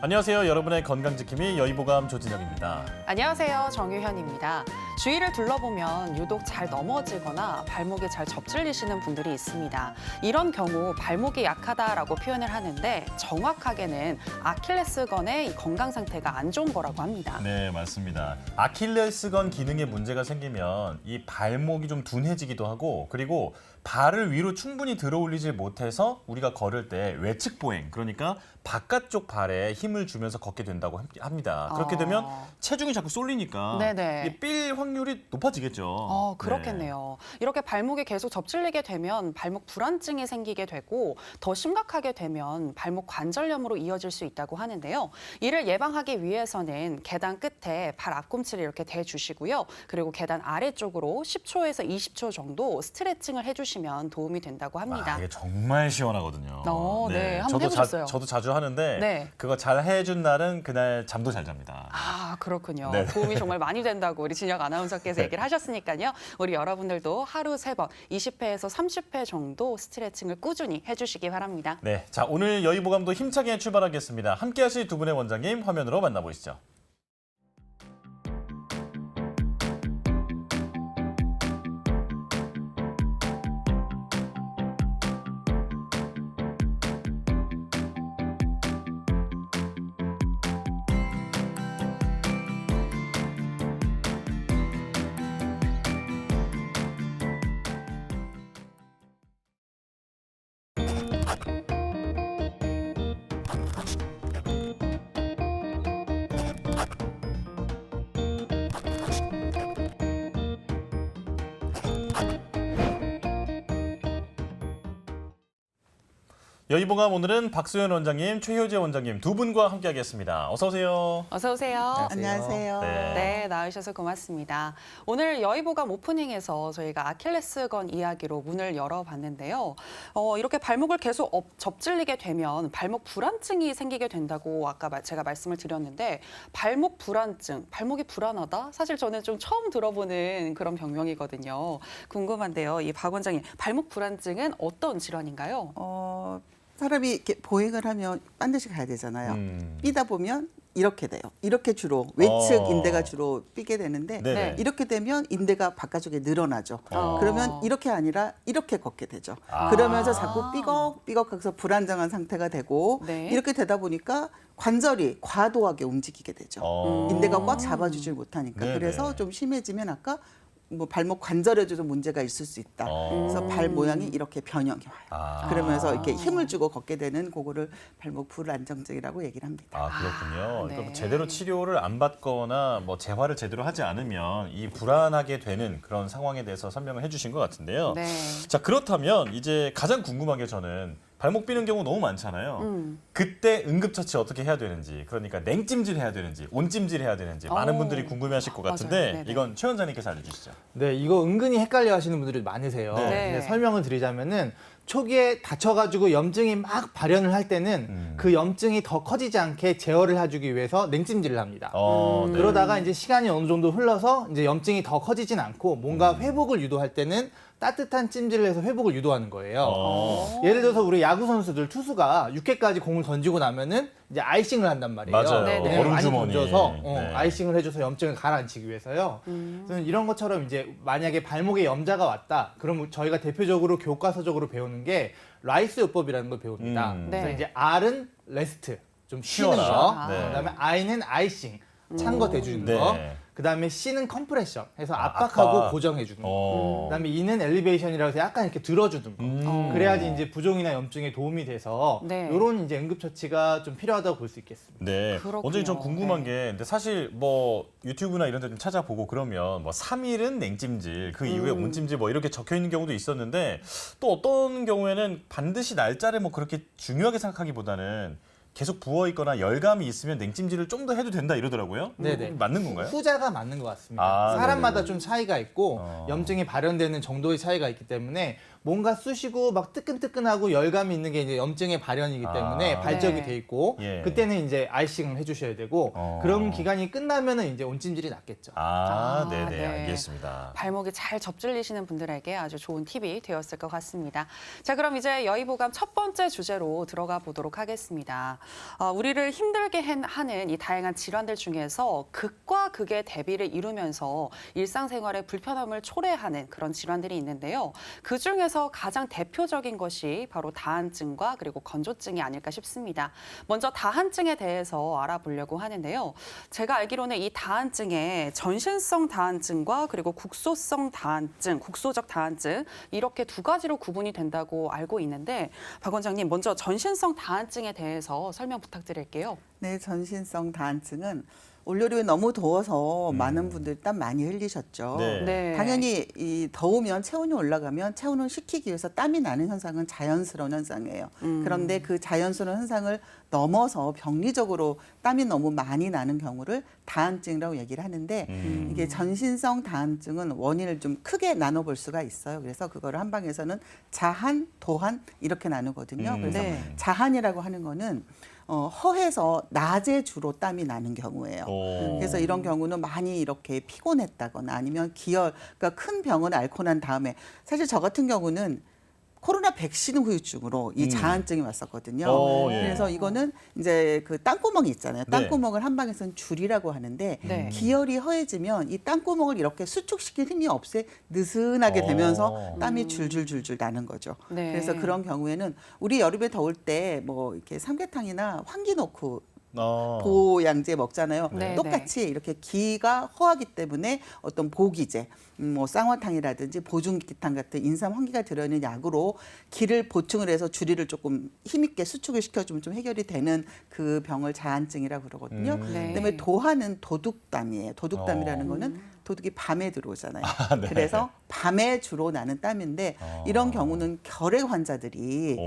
안녕하세요. 여러분의 건강지킴이 여의보감 조진혁입니다. 안녕하세요. 정유현입니다. 주위를 둘러보면 유독 잘 넘어지거나 발목이 잘 접질리시는 분들이 있습니다. 이런 경우 발목이 약하다라고 표현을 하는데 정확하게는 아킬레스건의 이 건강 상태가 안 좋은 거라고 합니다. 네, 맞습니다. 아킬레스건 기능에 문제가 생기면 이 발목이 좀 둔해지기도 하고 그리고 발을 위로 충분히 들어올리지 못해서 우리가 걸을 때 외측 보행, 그러니까 바깥쪽 발에 힘을 주면서 걷게 된다고 합니다. 그렇게 되면 체중이 자꾸 쏠리니까 네네. 이게 삘 확률이 높아지겠죠. 그렇겠네요. 이렇게 발목이 계속 접질리게 되면 발목 불안증이 생기게 되고 더 심각하게 되면 발목 관절염으로 이어질 수 있다고 하는데요. 이를 예방하기 위해서는 계단 끝에 발 앞꿈치를 이렇게 대주시고요. 그리고 계단 아래쪽으로 10초에서 20초 정도 스트레칭을 해주시면 도움이 된다고 합니다. 이게 정말 시원하거든요. 네. 한번 해보셨어요? 저도 자주 하는데 네. 그거 잘 해준 날은 그날 잠도 잘 잡니다. 그렇군요. 네. 도움이 정말 많이 된다고 우리 진혁 아나운서께서 얘기를 하셨으니까요. 우리 여러분들도 하루 3번, 20회에서 30회 정도 스트레칭을 꾸준히 해주시기 바랍니다. 네, 자 오늘 여의보감도 힘차게 출발하겠습니다. 함께하실 두 분의 원장님 화면으로 만나보시죠. 여의보감 오늘은 박소연 원장님, 최효재 원장님 두 분과 함께하겠습니다. 어서 오세요. 어서 오세요. 안녕하세요. 네, 나와주셔서 고맙습니다. 오늘 여의보감 오프닝에서 저희가 아킬레스건 이야기로 문을 열어봤는데요. 이렇게 발목을 계속 접질리게 되면 발목 불안증이 생기게 된다고 아까 제가 말씀을 드렸는데 발목 불안증, 발목이 불안하다? 사실 저는 좀 처음 들어보는 그런 병명이거든요. 궁금한데요. 이 박 원장님, 발목 불안증은 어떤 질환인가요? 사람이 이렇게 보행을 하면 반드시 가야 되잖아요. 뛰다 보면 이렇게 돼요. 이렇게 주로 외측 인대가 주로 뛰게 되는데 네네. 이렇게 되면 인대가 바깥쪽에 늘어나죠. 그러면 이렇게 아니라 이렇게 걷게 되죠. 그러면서 자꾸 삐걱삐걱해서 불안정한 상태가 되고 네. 이렇게 되다 보니까 관절이 과도하게 움직이게 되죠. 인대가 꽉 잡아주질 못하니까. 네네. 그래서 좀 심해지면 아까 뭐 발목 관절에도 좀 문제가 있을 수 있다. 그래서 발 모양이 이렇게 변형이 와요. 그러면서 이렇게 힘을 주고 걷게 되는 그거를 발목 불안정증이라고 얘기를 합니다. 그렇군요. 네. 그러니까 제대로 치료를 안 받거나 뭐 재활을 제대로 하지 않으면 이 불안하게 되는 그런 상황에 대해서 설명을 해주신 것 같은데요. 네. 자 그렇다면 이제 가장 궁금한 게 저는 발목 삐는 경우 너무 많잖아요. 그때 응급처치 어떻게 해야 되는지, 그러니까 냉찜질 해야 되는지, 온찜질 해야 되는지 많은 분들이 궁금해하실 것 맞아요. 같은데 네네. 이건 최 원장님께서 알려주시죠. 네, 이거 은근히 헷갈려 하시는 분들이 많으세요. 네. 근데 설명을 드리자면은 초기에 다쳐가지고 염증이 막 발현을 할 때는 그 염증이 더 커지지 않게 제어를 해주기 위해서 냉찜질을 합니다. 네. 그러다가 이제 시간이 어느 정도 흘러서 이제 염증이 더 커지진 않고 뭔가 회복을 유도할 때는 따뜻한 찜질을 해서 회복을 유도하는 거예요. 예를 들어서 우리 야구 선수들 투수가 6회까지 공을 던지고 나면은 이제 아이싱을 한단 말이에요. 맞아요. 네네. 그냥 많이 얼음주머니. 던져서 네. 아이싱을 해줘서 염증을 가라앉히기 위해서요. 그래서 이런 것처럼 이제 만약에 발목에 염자가 왔다, 그럼 저희가 대표적으로 교과서적으로 배우는 게 라이스 요법이라는 걸 배웁니다. 그래서 네. 이제 R은 레스트, 좀 쉬는 쉬어라. 거. 네. 그다음에 I는 아이싱, 찬 거 대주는 네. 거. 그다음에 C는 컴프레션, 해서 압박하고 압박. 고정해주는 거. 그다음에 네. E는 엘리베이션이라고 해서 약간 이렇게 들어주는 거. 그래야지 이제 부종이나 염증에 도움이 돼서 네. 이런 이제 응급처치가 좀 필요하다고 볼 수 있겠습니다. 네. 그렇군요. 원장님 전 궁금한 네. 게 근데 사실 뭐 유튜브나 이런 데 좀 찾아보고 그러면 뭐 3일은 냉찜질, 그 이후에 온찜질 뭐 이렇게 적혀 있는 경우도 있었는데 또 어떤 경우에는 반드시 날짜를 뭐 그렇게 중요하게 생각하기보다는 계속 부어 있거나 열감이 있으면 냉찜질을 좀 더 해도 된다 이러더라고요. 네네. 맞는 건가요? 후자가 맞는 것 같습니다. 사람마다 좀 차이가 있고 염증이 발현되는 정도의 차이가 있기 때문에 뭔가 쑤시고 막 뜨끈뜨끈하고 열감이 있는 게 이제 염증의 발현이기 때문에 발적이 네. 돼 있고 예. 그때는 이제 아이싱을 해주셔야 되고 그런 기간이 끝나면은 이제 온찜질이 낫겠죠. 네네, 네. 알겠습니다. 발목이 잘 접질리시는 분들에게 아주 좋은 팁이 되었을 것 같습니다. 자, 그럼 이제 여의보감 첫 번째 주제로 들어가 보도록 하겠습니다. 우리를 힘들게 하는 이 다양한 질환들 중에서 극과 극의 대비를 이루면서 일상생활의 불편함을 초래하는 그런 질환들이 있는데요. 그중에서 가장 대표적인 것이 바로 다한증과 그리고 건조증이 아닐까 싶습니다. 먼저 다한증에 대해서 알아보려고 하는데요. 제가 알기로는 이 다한증에 전신성 다한증과 그리고 국소성 다한증, 국소적 다한증 이렇게 두 가지로 구분이 된다고 알고 있는데 박 원장님 먼저 전신성 다한증에 대해서 설명 부탁드릴게요. 네, 전신성 다한증은 올여름에 너무 더워서 많은 분들이 땀 많이 흘리셨죠. 네. 네. 당연히 이 더우면 체온이 올라가면 체온을 식히기 위해서 땀이 나는 현상은 자연스러운 현상이에요. 그런데 그 자연스러운 현상을 넘어서 병리적으로 땀이 너무 많이 나는 경우를 다한증이라고 얘기를 하는데 이게 전신성 다한증은 원인을 좀 크게 나눠볼 수가 있어요. 그래서 그거를 한방에서는 자한, 도한 이렇게 나누거든요. 그래서 네. 자한이라고 하는 거는 허해서 낮에 주로 땀이 나는 경우예요. 그래서 이런 경우는 많이 이렇게 피곤했다거나 아니면 그러니까 큰 병을 앓고 난 다음에 사실 저 같은 경우는 코로나 백신 후유증으로 이 자한증이 왔었거든요. 예. 그래서 이거는 이제 그 땅구멍이 있잖아요. 땅구멍을 한방에서는 줄이라고 하는데 네. 기혈이 허해지면 이 땅구멍을 이렇게 수축시킬 힘이 없애 느슨하게 되면서 땀이 줄줄줄줄 나는 거죠. 네. 그래서 그런 경우에는 우리 여름에 더울 때 뭐 이렇게 삼계탕이나 환기 넣고 보양제 먹잖아요. 네, 똑같이 이렇게 기가 허하기 때문에 어떤 보기제, 뭐 쌍화탕이라든지 보중기탕 같은 인삼 환기가 들어있는 약으로 기를 보충을 해서 주리를 조금 힘있게 수축을 시켜주면 좀 해결이 되는 그 병을 자한증이라고 그러거든요. 네. 그다음에 도하는 도둑땀이에요. 도둑땀이라는 거는 도둑이 밤에 들어오잖아요. 네. 그래서 밤에 주로 나는 땀인데 이런 경우는 결핵 환자들이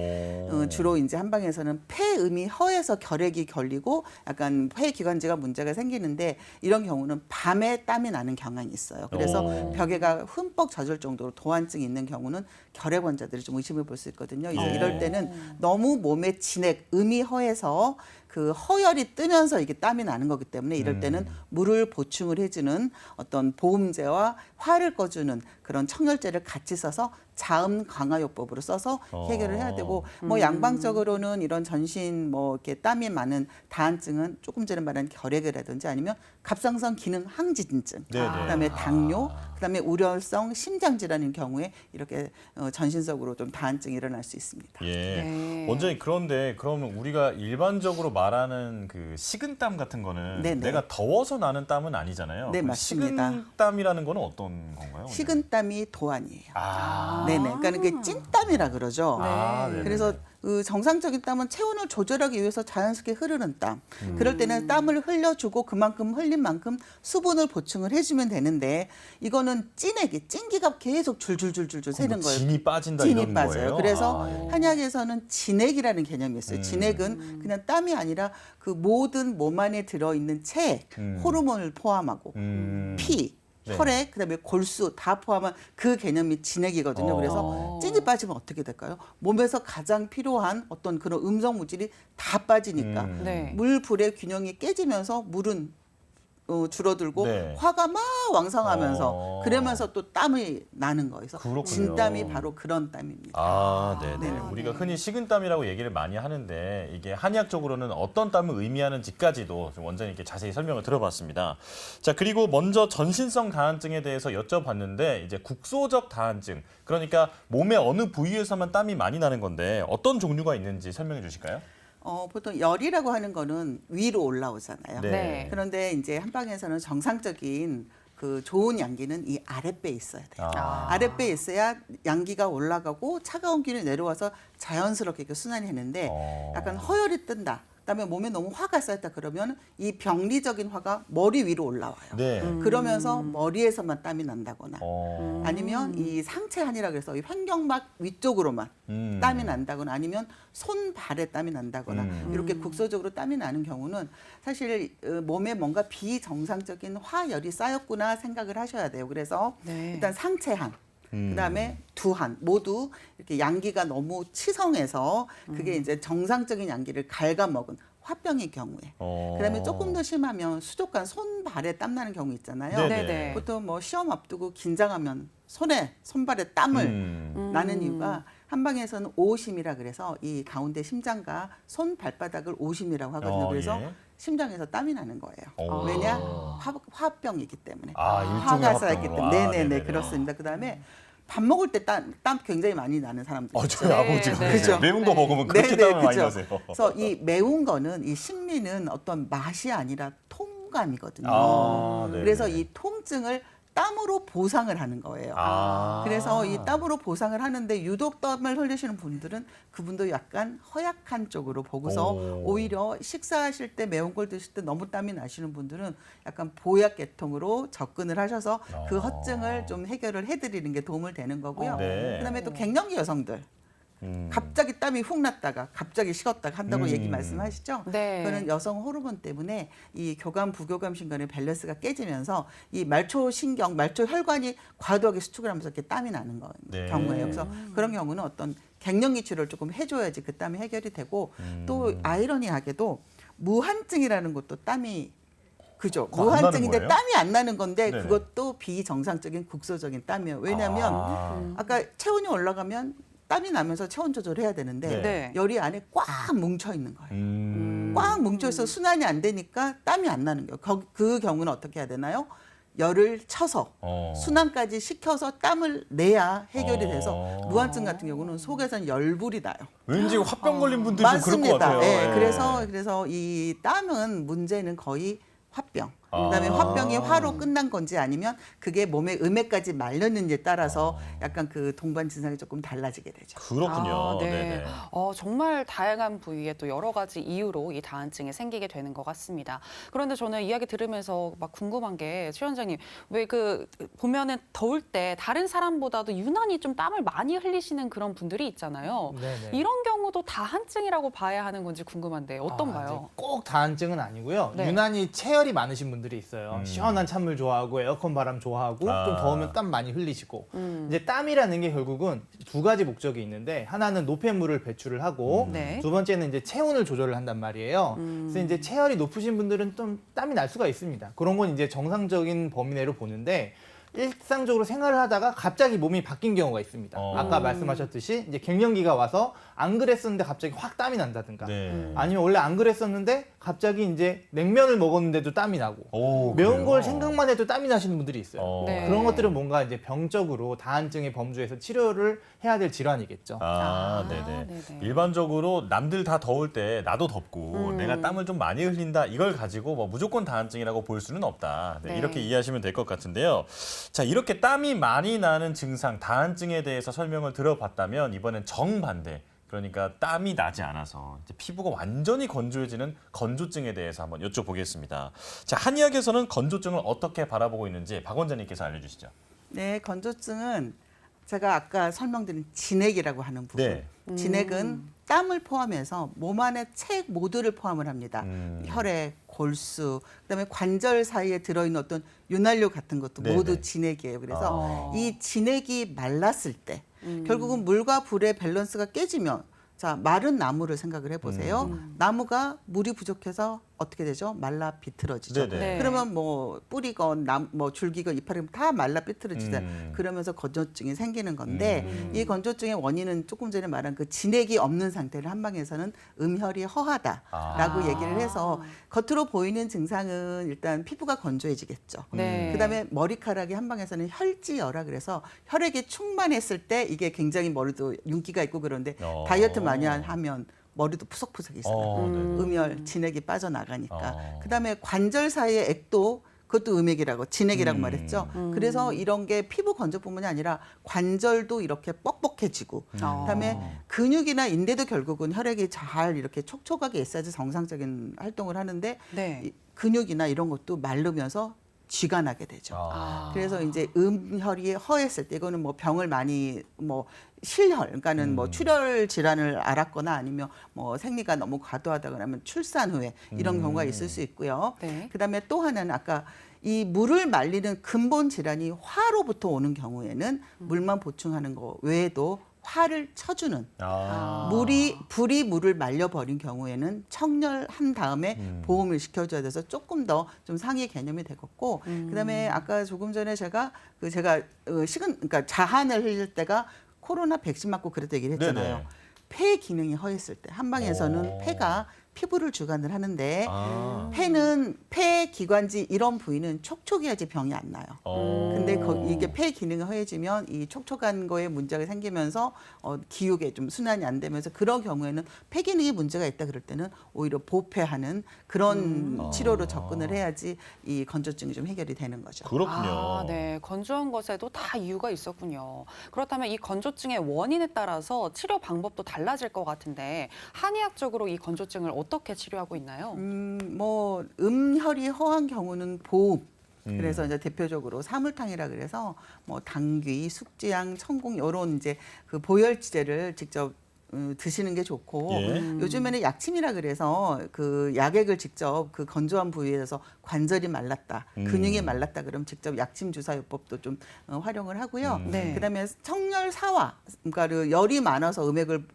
주로 이제 한방에서는 폐음이 허해서 결핵이 걸리고 약간 폐기관지가 문제가 생기는데 이런 경우는 밤에 땀이 나는 경향이 있어요. 그래서 벽에가 흠뻑 젖을 정도로 도한증이 있는 경우는 결핵 환자들이 좀 의심해 볼 수 있거든요. 이럴 때는 너무 몸에 진액, 음이 허해서 그 허열이 뜨면서 이게 땀이 나는 거기 때문에 이럴 때는 물을 보충을 해주는 어떤 보음제와 화를 꺼주는 그런 청열제를 같이 써서 자음 강화요법으로 써서 해결을 해야 되고 뭐 양방적으로는 이런 전신 뭐 이렇게 땀이 많은 다한증은 조금 전에 말한 결핵이라든지 아니면 갑상선 기능 항진증, 네네. 그다음에 당뇨, 그다음에 우려성 심장 질환인 경우에 이렇게 전신적으로 좀 다한증이 일어날 수 있습니다. 예. 네. 원장님 그런데 그러면 우리가 일반적으로 말하는 그 식은땀 같은 거는 네네. 내가 더워서 나는 땀은 아니잖아요. 네, 그럼 맞습니다. 식은땀이라는 거는 어떤 건가요? 식은땀이 도한이에요. 아. 네네. 그러니까 이게 찐땀이라 그러죠. 네네. 그래서 그 정상적인 땀은 체온을 조절하기 위해서 자연스럽게 흐르는 땀. 그럴 때는 땀을 흘려주고 그만큼 흘린 만큼 수분을 보충을 해주면 되는데 이거는 찐기가 계속 줄줄줄줄 새는 거예요. 진이 빠진다 진이 이런 빠져요. 거예요? 그래서 예. 한약에서는 진액이라는 개념이 있어요. 진액은 그냥 땀이 아니라 그 모든 몸 안에 들어있는 체액, 호르몬을 포함하고 피, 네. 혈액, 그다음에 골수 다 포함한 그 개념이 진액이거든요. 그래서 찐이 빠지면 어떻게 될까요? 몸에서 가장 필요한 어떤 그런 음성 물질이 다 빠지니까 네. 물 불의 균형이 깨지면서 물은 줄어들고 네. 화가 막 왕성하면서 그러면서 또 땀이 나는 거예요. 그래서 그렇군요. 진땀이 바로 그런 땀입니다. 네네. 네네. 우리가 흔히 식은땀이라고 얘기를 많이 하는데 이게 한의학적으로는 어떤 땀을 의미하는지까지도 좀 원장님께 자세히 설명을 들어봤습니다. 자, 그리고 먼저 전신성 다한증에 대해서 여쭤봤는데 이제 국소적 다한증, 그러니까 몸의 어느 부위에서만 땀이 많이 나는 건데 어떤 종류가 있는지 설명해 주실까요? 보통 열이라고 하는 거는 위로 올라오잖아요. 네. 그런데 이제 한방에서는 정상적인 그 좋은 양기는 이 아랫배에 있어야 돼요. 아랫배에 있어야 양기가 올라가고 차가운 기운이 내려와서 자연스럽게 이렇게 순환이 되는데 약간 허열이 뜬다. 그다음에 몸에 너무 화가 쌓였다 그러면 이 병리적인 화가 머리 위로 올라와요. 네. 그러면서 머리에서만 땀이 난다거나 아니면 이 상체한이라 그래서 이 횡격막 위쪽으로만 땀이 난다거나 아니면 손발에 땀이 난다거나 이렇게 국소적으로 땀이 나는 경우는 사실 몸에 뭔가 비정상적인 화열이 쌓였구나 생각을 하셔야 돼요. 그래서 네. 일단 상체한 그다음에 두한 모두 이렇게 양기가 너무 치성해서 그게 이제 정상적인 양기를 갉아먹은 화병의 경우에 그다음에 조금 더 심하면 수족관 손발에 땀 나는 경우 있잖아요. 네네. 보통 뭐 시험 앞두고 긴장하면 손발에 땀을 나는 이유가 한방에서는 오심이라 그래서 이 가운데 심장과 손 발바닥을 오심이라고 하거든요. 그래서 예. 심장에서 땀이 나는 거예요. 오. 왜냐? 화병이기 때문에. 일종의 화가 쌓였기 화병으로. 때문에. 네네네 네네네. 그렇습니다. 그다음에 밥 먹을 때 땀 굉장히 많이 나는 사람들. 저희 네, 아버지가 네. 그죠? 매운 거 먹으면 그렇게 땀을 많이 나세요. 그래서 이 매운 거는 이 신미는 어떤 맛이 아니라 통감이거든요. 네네. 그래서 이 통증을 땀으로 보상을 하는 거예요. 그래서 이 땀으로 보상을 하는데 유독 땀을 흘리시는 분들은 그분도 약간 허약한 쪽으로 보고서 오히려 식사하실 때 매운 걸 드실 때 너무 땀이 나시는 분들은 약간 보약 계통으로 접근을 하셔서 그 허증을 좀 해결을 해드리는 게 도움을 되는 거고요. 네. 그다음에 또 갱년기 여성들. 갑자기 땀이 훅 났다가 갑자기 식었다가 한다고 얘기 말씀하시죠? 네. 그거는 여성 호르몬 때문에 이 교감 부교감 신경의 밸런스가 깨지면서 이 말초 신경, 말초 혈관이 과도하게 수축을 하면서 이렇게 땀이 나는 네. 경우예요. 그래서 그런 경우는 어떤 갱년기 치료를 조금 해줘야지 그 땀이 해결이 되고 또 아이러니하게도 무한증이라는 것도 땀이 그죠. 그거 안 나는 무한증인데 거예요? 땀이 안 나는 건데 네네. 그것도 비정상적인 국소적인 땀이에요. 왜냐하면 아까 체온이 올라가면 땀이 나면서 체온 조절해야 되는데 네. 열이 안에 꽉 뭉쳐 있는 거예요. 꽉 뭉쳐 음. 있어 순환이 안 되니까 땀이 안 나는 거예요. 그 경우는 어떻게 해야 되나요? 열을 쳐서 순환까지 시켜서 땀을 내야 해결이 돼서 무한증 같은 경우는 속에서는 열불이 나요. 왠지 화병 걸린 분들이 좀 그럴 것 맞습니다. 같아요. 예, 예. 그래서 이 땀은 문제는 거의 화병. 그다음에 화병이 화로 끝난 건지 아니면 그게 몸에 음에까지 말렸는지에 따라서 약간 그 동반 증상이 조금 달라지게 되죠. 그렇군요. 네. 네네. 정말 다양한 부위에 또 여러 가지 이유로 이 다한증이 생기게 되는 것 같습니다. 그런데 저는 이야기 들으면서 막 궁금한 게 최 원장님 왜 그 보면은 더울 때 다른 사람보다도 유난히 좀 땀을 많이 흘리시는 그런 분들이 있잖아요. 네네. 이런 경우도 다한증이라고 봐야 하는 건지 궁금한데 어떤가요? 이제 꼭 다한증은 아니고요. 네. 유난히 체열이 많으신 분들이 있어요. 시원한 찬물 좋아하고 에어컨 바람 좋아하고 좀 더우면 땀 많이 흘리시고 이제 땀이라는 게 결국은 두 가지 목적이 있는데 하나는 노폐물을 배출을 하고 네. 두 번째는 이제 체온을 조절을 한단 말이에요. 그래서 이제 체열이 높으신 분들은 좀 땀이 날 수가 있습니다. 그런 건 이제 정상적인 범위 내로 보는데 일상적으로 생활을 하다가 갑자기 몸이 바뀐 경우가 있습니다. 아까 말씀하셨듯이 이제 갱년기가 와서 안 그랬었는데 갑자기 확 땀이 난다든가 네. 아니면 원래 안 그랬었는데 갑자기 이제 냉면을 먹었는데도 땀이 나고 오, 매운 그래요? 걸 생각만 해도 땀이 나시는 분들이 있어요. 네. 그런 것들은 뭔가 이제 병적으로 다한증의 범주에서 치료를 해야 될 질환이겠죠. 네네. 네네. 일반적으로 남들 다 더울 때 나도 덥고 내가 땀을 좀 많이 흘린다 이걸 가지고 뭐 무조건 다한증이라고 볼 수는 없다. 네, 네. 이렇게 이해하시면 될 것 같은데요. 자, 이렇게 땀이 많이 나는 증상 다한증에 대해서 설명을 들어봤다면 이번엔 정반대. 그러니까 땀이 나지 않아서 이제 피부가 완전히 건조해지는 건조증에 대해서 한번 여쭤보겠습니다. 자, 한의학에서는 건조증을 어떻게 바라보고 있는지 박 원장님께서 알려주시죠. 네, 건조증은 제가 아까 설명드린 진액이라고 하는 부분. 네. 진액은 땀을 포함해서 몸 안에 책 모두를 포함을 합니다. 혈액, 골수, 그다음에 관절 사이에 들어있는 어떤 윤활유 같은 것도 네네. 모두 진액이에요. 그래서 이 진액이 말랐을 때 결국은 물과 불의 밸런스가 깨지면 자 마른 나무를 생각을 해보세요. 나무가 물이 부족해서 어떻게 되죠? 말라 비틀어지죠. 네네. 네. 그러면 뭐 뿌리건 뭐 줄기건 이파리건 다 말라 비틀어지잖아요. 그러면서 건조증이 생기는 건데 이 건조증의 원인은 조금 전에 말한 그 진액이 없는 상태를 한방에서는 음혈이 허하다라고 얘기를 해서 겉으로 보이는 증상은 일단 피부가 건조해지겠죠. 네. 그다음에 머리카락이 한방에서는 혈지여라 그래서 혈액이 충만했을 때 이게 굉장히 머리도 윤기가 있고 그런데 다이어트 많이 하면 머리도 푸석푸석이잖아요. 음혈, 진액이 빠져나가니까. 그다음에 관절 사이의 액도 그것도 음액이라고 진액이라고 말했죠. 그래서 이런 게 피부 건조뿐만이 아니라 관절도 이렇게 뻑뻑해지고 그다음에 근육이나 인대도 결국은 혈액이 잘 이렇게 촉촉하게 있어야지 정상적인 활동을 하는데 네. 이 근육이나 이런 것도 마르면서 쥐가 나게 되죠. 아. 그래서 이제 음혈이 허했을 때 이거는 뭐 병을 많이 뭐 실혈, 그러니까는 뭐 출혈 질환을 앓았거나 아니면 뭐 생리가 너무 과도하다거나 하면 출산 후에 이런 경우가 있을 수 있고요. 네. 그다음에 또 하나는 아까 이 물을 말리는 근본 질환이 화로부터 오는 경우에는 물만 보충하는 거 외에도 화를 쳐주는 아. 불이 물을 말려버린 경우에는 청열한 다음에 보험을 시켜줘야 돼서 조금 더 좀 상위 개념이 되겠고 그다음에 아까 조금 전에 제가 그러니까 자한을 흘릴 때가 코로나 백신 맞고 그랬다 얘기를 했잖아요. 네네. 폐 기능이 허했을 때 한방에서는 오. 폐가 피부를 주관을 하는데 아. 폐는 폐 기관지 이런 부위는 촉촉해야지 병이 안 나요. 근데 이게 폐 기능이 허해지면 이 촉촉한 거에 문제가 생기면서 기육에 좀 순환이 안 되면서 그런 경우에는 폐 기능에 문제가 있다 그럴 때는 오히려 보폐하는 그런 치료로 접근을 해야지 이 건조증이 좀 해결이 되는 거죠. 그렇군요. 아, 네. 건조한 것에도 다 이유가 있었군요. 그렇다면 이 건조증의 원인에 따라서 치료 방법도 달라질 것 같은데 한의학적으로 이 건조증을 어떻게 치료하고 있나요? 뭐 음혈이 허한 경우는 보음. 그래서 이제 대표적으로 사물탕이라 그래서 뭐 당귀, 숙지향, 청공 이런 이제 그 보혈지제를 직접 드시는 게 좋고 예. 요즘에는 약침이라 그래서 그 약액을 직접 그 건조한 부위에서 관절이 말랐다, 근육이 말랐다 그러면 직접 약침 주사요법도 좀 활용을 하고요. 네. 그다음에 청열사화, 그러니까 그 열이 많아서 음액을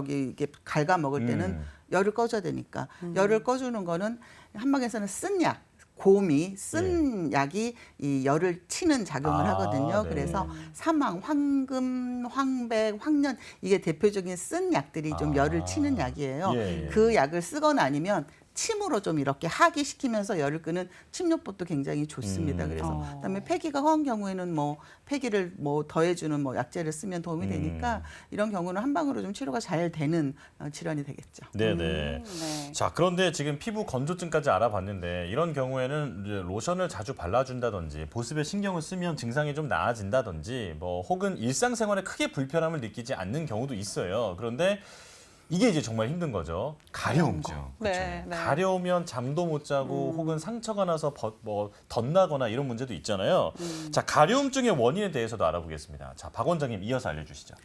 이게 갉아 먹을 때는 열을 꺼줘야 되니까 열을 꺼주는 거는 한방에서는 쓴 약. 곰이 쓴 약이 이 열을 치는 작용을 하거든요. 네. 그래서 사망, 황금, 황백, 황련 이게 대표적인 쓴 약들이 좀 열을 치는 약이에요. 예, 예. 그 약을 쓰거나 아니면 침으로 좀 이렇게 하기시키면서 열을 끄는 침요법도 굉장히 좋습니다. 그래서 그다음에 폐기가 허한 경우에는 뭐 폐기를 뭐 더해주는 뭐 약재를 쓰면 도움이 되니까 이런 경우는 한 방으로 좀 치료가 잘 되는 질환이 되겠죠. 네네. 네. 자, 그런데 지금 피부 건조증까지 알아봤는데 이런 경우에는 이제 로션을 자주 발라준다든지 보습에 신경을 쓰면 증상이 좀 나아진다든지 뭐 혹은 일상생활에 크게 불편함을 느끼지 않는 경우도 있어요. 그런데 이게 이제 정말 힘든 거죠. 가려움증. 네, 네. 가려우면 잠도 못 자고 혹은 상처가 나서 뭐 덧나거나 이런 문제도 있잖아요. 자, 가려움증의 원인에 대해서도 알아보겠습니다. 자, 박 원장님 이어서 알려주시죠.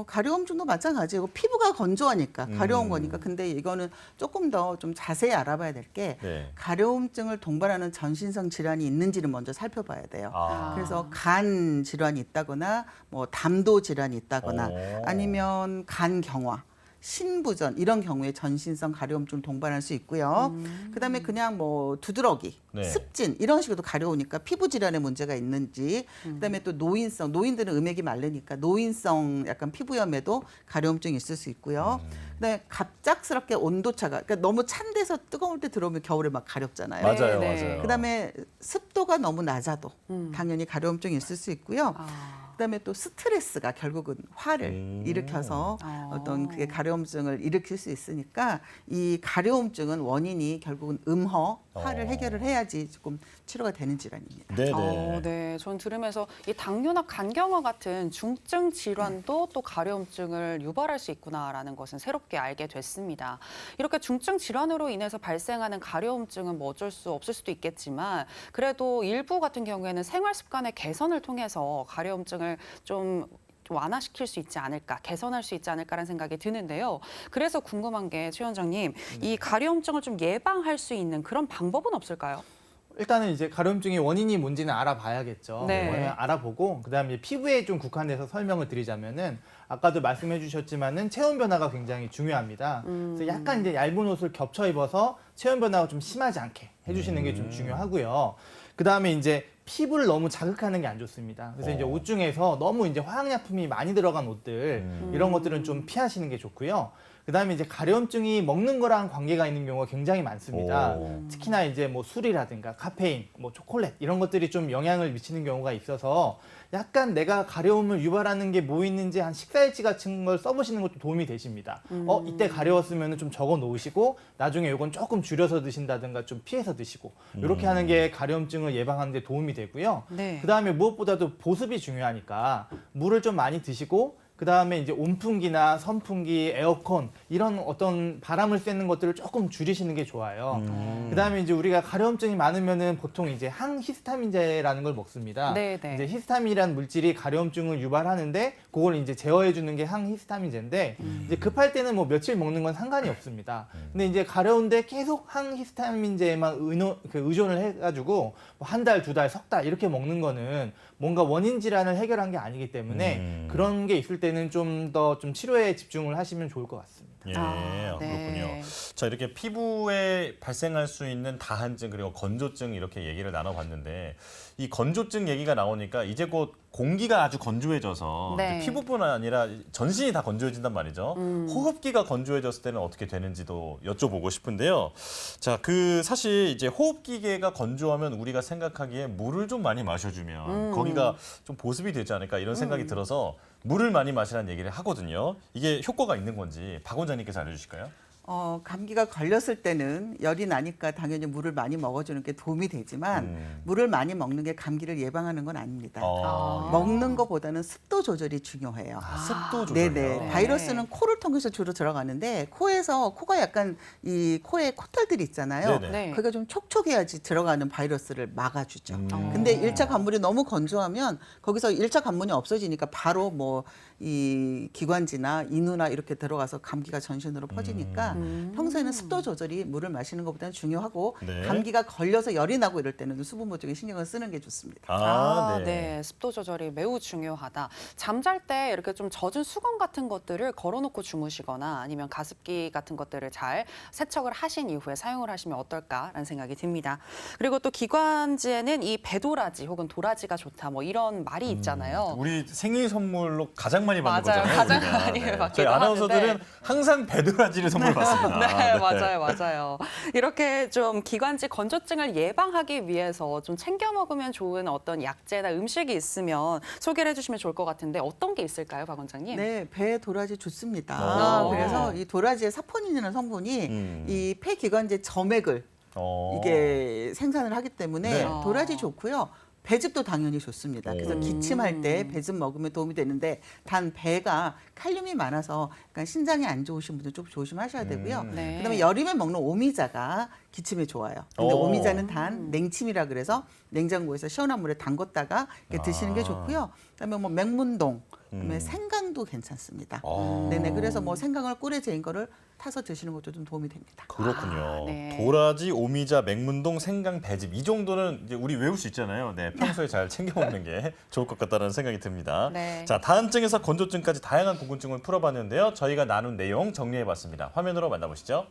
가려움증도 마찬가지고 피부가 건조하니까 가려운 거니까. 근데 이거는 조금 더 좀 자세히 알아봐야 될 게 네. 가려움증을 동반하는 전신성 질환이 있는지를 먼저 살펴봐야 돼요. 아. 그래서 간 질환이 있다거나 뭐 담도 질환이 있다거나 오. 아니면 간경화. 신부전 이런 경우에 전신성 가려움증을 동반할 수 있고요. 그다음에 그냥 뭐 두드러기, 네. 습진 이런 식으로 가려우니까 피부 질환에 문제가 있는지 그다음에 또 노인들은 음액이 마르니까 노인성 약간 피부염에도 가려움증이 있을 수 있고요. 그다음에 갑작스럽게 온도차가 그러니까 너무 찬 데서 뜨거울 때 들어오면 겨울에 막 가렵잖아요. 맞아요, 네. 맞아요. 그다음에 습도가 너무 낮아도 당연히 가려움증이 있을 수 있고요. 그다음에 또 스트레스가 결국은 화를 일으켜서 어떤 그게 가려움증을 일으킬 수 있으니까 이 가려움증은 원인이 결국은 화를 해결을 해야지 조금 치료가 되는 질환입니다. 네네. 네. 전 들으면서 이 당뇨나 간경화 같은 중증 질환도 또 가려움증을 유발할 수 있구나라는 것은 새롭게 알게 됐습니다. 이렇게 중증 질환으로 인해서 발생하는 가려움증은 뭐 어쩔 수 없을 수도 있겠지만 그래도 일부 같은 경우에는 생활 습관의 개선을 통해서 가려움증을 좀 완화시킬 수 있지 않을까, 개선할 수 있지 않을까라는 생각이 드는데요. 그래서 궁금한 게 최 원장님, 이 가려움증을 좀 예방할 수 있는 그런 방법은 없을까요? 일단은 이제 가려움증의 원인이 뭔지는 알아봐야겠죠. 네. 알아보고 그다음에 피부에 좀 국한돼서 설명을 드리자면은 아까도 말씀해 주셨지만은 체온 변화가 굉장히 중요합니다. 그래서 약간 이제 얇은 옷을 겹쳐 입어서 체온 변화가 좀 심하지 않게 해주시는 게 좀 중요하고요. 그다음에 이제 피부를 너무 자극하는 게 안 좋습니다. 그래서 이제 옷 중에서 너무 이제 화학약품이 많이 들어간 옷들 이런 것들은 좀 피하시는 게 좋고요. 그다음에 이제 가려움증이 먹는 거랑 관계가 있는 경우가 굉장히 많습니다. 특히나 이제 뭐 술이라든가 카페인, 뭐 초콜릿 이런 것들이 좀 영향을 미치는 경우가 있어서 약간 내가 가려움을 유발하는 게 뭐 있는지 한 식사일지 같은 걸 써보시는 것도 도움이 되십니다. 이때 가려웠으면 좀 적어 놓으시고 나중에 이건 조금 줄여서 드신다든가 좀 피해서 드시고 이렇게 하는 게 가려움증을 예방하는 데 도움이 되고요. 네. 그다음에 무엇보다도 보습이 중요하니까 물을 좀 많이 드시고 그다음에 이제 온풍기나 선풍기, 에어컨 이런 어떤 바람을 쐬는 것들을 조금 줄이시는 게 좋아요. 그다음에 이제 우리가 가려움증이 많으면은 보통 이제 항히스타민제라는 걸 먹습니다. 네네. 이제 히스타민이라는 물질이 가려움증을 유발하는데 그걸 이제 제어해 주는 게 항히스타민제인데 이제 급할 때는 뭐 며칠 먹는 건 상관이 없습니다. 근데 이제 가려운데 계속 항히스타민제에만 의존을 해가지고 뭐 한 달, 두 달, 석 달 이렇게 먹는 거는 뭔가 원인 질환을 해결한 게 아니기 때문에 그런 게 있을 때는 좀 더 좀 치료에 집중을 하시면 좋을 것 같습니다. 예, 네. 그렇군요. 자, 이렇게 피부에 발생할 수 있는 다한증 그리고 건조증 이렇게 얘기를 나눠봤는데 이 건조증 얘기가 나오니까 이제 곧 공기가 아주 건조해져서 네. 이제 피부뿐 아니라 전신이 다 건조해진단 말이죠. 호흡기가 건조해졌을 때는 어떻게 되는지도 여쭤보고 싶은데요. 자, 사실 이제 호흡기계가 건조하면 우리가 생각하기에 물을 좀 많이 마셔주면 거기가 좀 보습이 되지 않을까 이런 생각이 들어서 물을 많이 마시라는 얘기를 하거든요. 이게 효과가 있는 건지 박 원장님께서 알려주실까요? 감기가 걸렸을 때는 열이 나니까 당연히 물을 많이 먹어주는 게 도움이 되지만 물을 많이 먹는 게 감기를 예방하는 건 아닙니다. 먹는 것보다는 습도 조절이 중요해요. 습도 조절이요? 네네. 바이러스는 코를 통해서 주로 들어가는데 코가 약간 이 코에 코털들이 있잖아요. 네네. 네. 그게 좀 촉촉해야지 들어가는 바이러스를 막아주죠. 근데 1차 관문이 너무 건조하면 거기서 1차 관문이 없어지니까 바로 뭐 이 기관지나 인후나 이렇게 들어가서 감기가 전신으로 퍼지니까 평소에는 습도 조절이 물을 마시는 것보다는 중요하고 네. 감기가 걸려서 열이 나고 이럴 때는 수분 보충에 신경을 쓰는 게 좋습니다. 네. 습도 조절이 매우 중요하다. 잠잘 때 이렇게 좀 젖은 수건 같은 것들을 걸어놓고 주무시거나 아니면 가습기 같은 것들을 잘 세척을 하신 이후에 사용을 하시면 어떨까라는 생각이 듭니다. 그리고 또 기관지에는 이 배도라지 혹은 도라지가 좋다 뭐 이런 말이 있잖아요. 우리 생일 선물로 가장 많이 받는 맞아요. 거잖아요. 가장 우리가. 많이 네. 받기도 저희 아나운서들은 하는데. 항상 배도라지를 선물 받습니다. 네, 맞아요. 이렇게 좀 기관지 건조증을 예방하기 위해서 좀 챙겨 먹으면 좋은 어떤 약재나 음식이 있으면 소개를 해주시면 좋을 것 같은데 어떤 게 있을까요, 박 원장님? 네, 배 도라지 좋습니다. 오. 그래서 이 도라지의 사포닌이라는 성분이 이 폐 기관지 점액을 이게 생산을 하기 때문에 네. 도라지 좋고요. 배즙도 당연히 좋습니다. 그래서 기침할 때 배즙 먹으면 도움이 되는데 단 배가 칼륨이 많아서 약간 신장이 안 좋으신 분들 좀 조심하셔야 되고요. 네. 그다음에 여름에 먹는 오미자가 기침에 좋아요. 근데 오. 오미자는 단 냉침이라 그래서 냉장고에서 시원한 물에 담궜다가 이렇게 드시는 게 좋고요. 그다음에 뭐 맹문동, 그다음에 생강도 괜찮습니다. 네네. 그래서 뭐 생강을 꿀에 재인 거를 타서 드시는 것도 좀 도움이 됩니다. 그렇군요. 네. 도라지, 오미자, 맹문동, 생강, 배즙 이 정도는 이제 우리 외울 수 있잖아요. 네, 평소에 잘 챙겨 먹는 게 좋을 것 같다는 생각이 듭니다. 네. 자, 다한증에서 건조증까지 다양한 궁금증을 풀어봤는데요. 저희가 나눈 내용 정리해봤습니다. 화면으로 만나보시죠.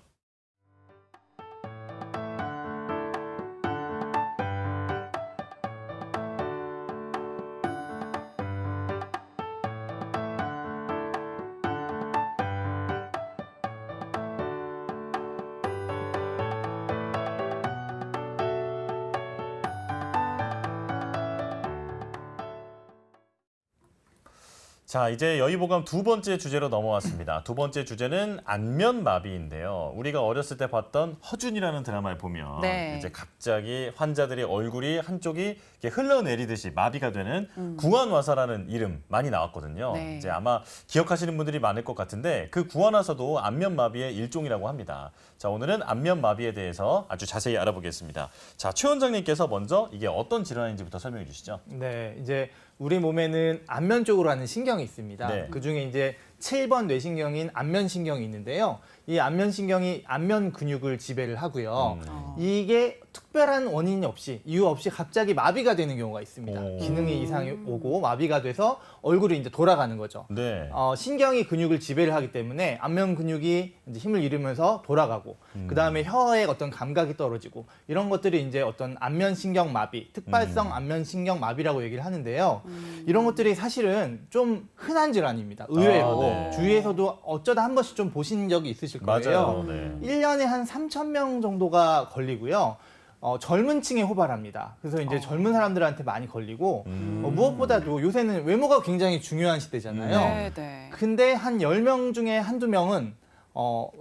자, 이제 여의보감 두 번째 주제로 넘어왔습니다. 두 번째 주제는 안면마비인데요. 우리가 어렸을 때 봤던 허준이라는 드라마를 보면 네. 이제 갑자기 환자들의 얼굴이 한쪽이 이렇게 흘러내리듯이 마비가 되는 구안와사라는 이름 많이 나왔거든요. 네. 이제 아마 기억하시는 분들이 많을 것 같은데 그 구안와사도 안면마비의 일종이라고 합니다. 자, 오늘은 안면마비에 대해서 아주 자세히 알아보겠습니다. 자, 최 원장님께서 먼저 이게 어떤 질환인지부터 설명해 주시죠. 네, 이제 우리 몸에는 안면 쪽으로 하는 신경이 있습니다. 네. 그중에 이제 7번 뇌신경인 안면신경이 있는데요. 이 안면신경이 안면 근육을 지배를 하고요. 이게 특별한 원인이 없이, 이유 없이 갑자기 마비가 되는 경우가 있습니다. 오. 기능이 이상이 오고 마비가 돼서 얼굴이 이제 돌아가는 거죠. 네. 신경이 근육을 지배를 하기 때문에 안면 근육이 이제 힘을 잃으면서 돌아가고, 그 다음에 혀의 어떤 감각이 떨어지고, 이런 것들이 이제 어떤 안면신경 마비, 특발성 안면신경 마비라고 얘기를 하는데요. 이런 것들이 사실은 좀 흔한 질환입니다. 의외로. 네. 주위에서도 어쩌다 한 번씩 좀 보신 적이 있으실 거예요. 맞아요. 네. 1년에 한 3,000명 정도가 걸리고요. 젊은 층에 호발합니다. 그래서 이제 젊은 사람들한테 많이 걸리고 무엇보다도 요새는 외모가 굉장히 중요한 시대잖아요. 네. 근데 한 10명 중에 한두 명은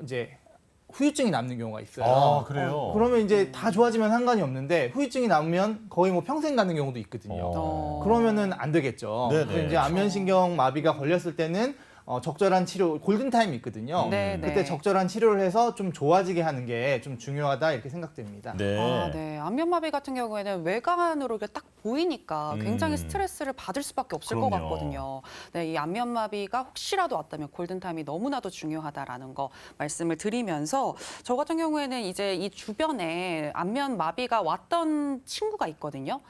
이제 후유증이 남는 경우가 있어요. 아, 그래요? 그러면 이제 다 좋아지면 상관이 없는데 후유증이 남으면 거의 뭐 평생 가는 경우도 있거든요. 그러면은 안 되겠죠. 네네. 그래서 이제 안면신경 마비가 걸렸을 때는 적절한 치료, 골든타임이 있거든요. 네, 그때 네. 적절한 치료를 해서 좀 좋아지게 하는 게 좀 중요하다 이렇게 생각됩니다. 네. 아, 네. 안면마비 같은 경우에는 외관으로 이렇게 딱 보이니까 굉장히 스트레스를 받을 수밖에 없을 것 그럼요. 같거든요. 네, 이 안면마비가 혹시라도 왔다면 골든타임이 너무나도 중요하다라는 거 말씀을 드리면서 저 같은 경우에는 이제 이 주변에 안면마비가 왔던 친구가 있거든요.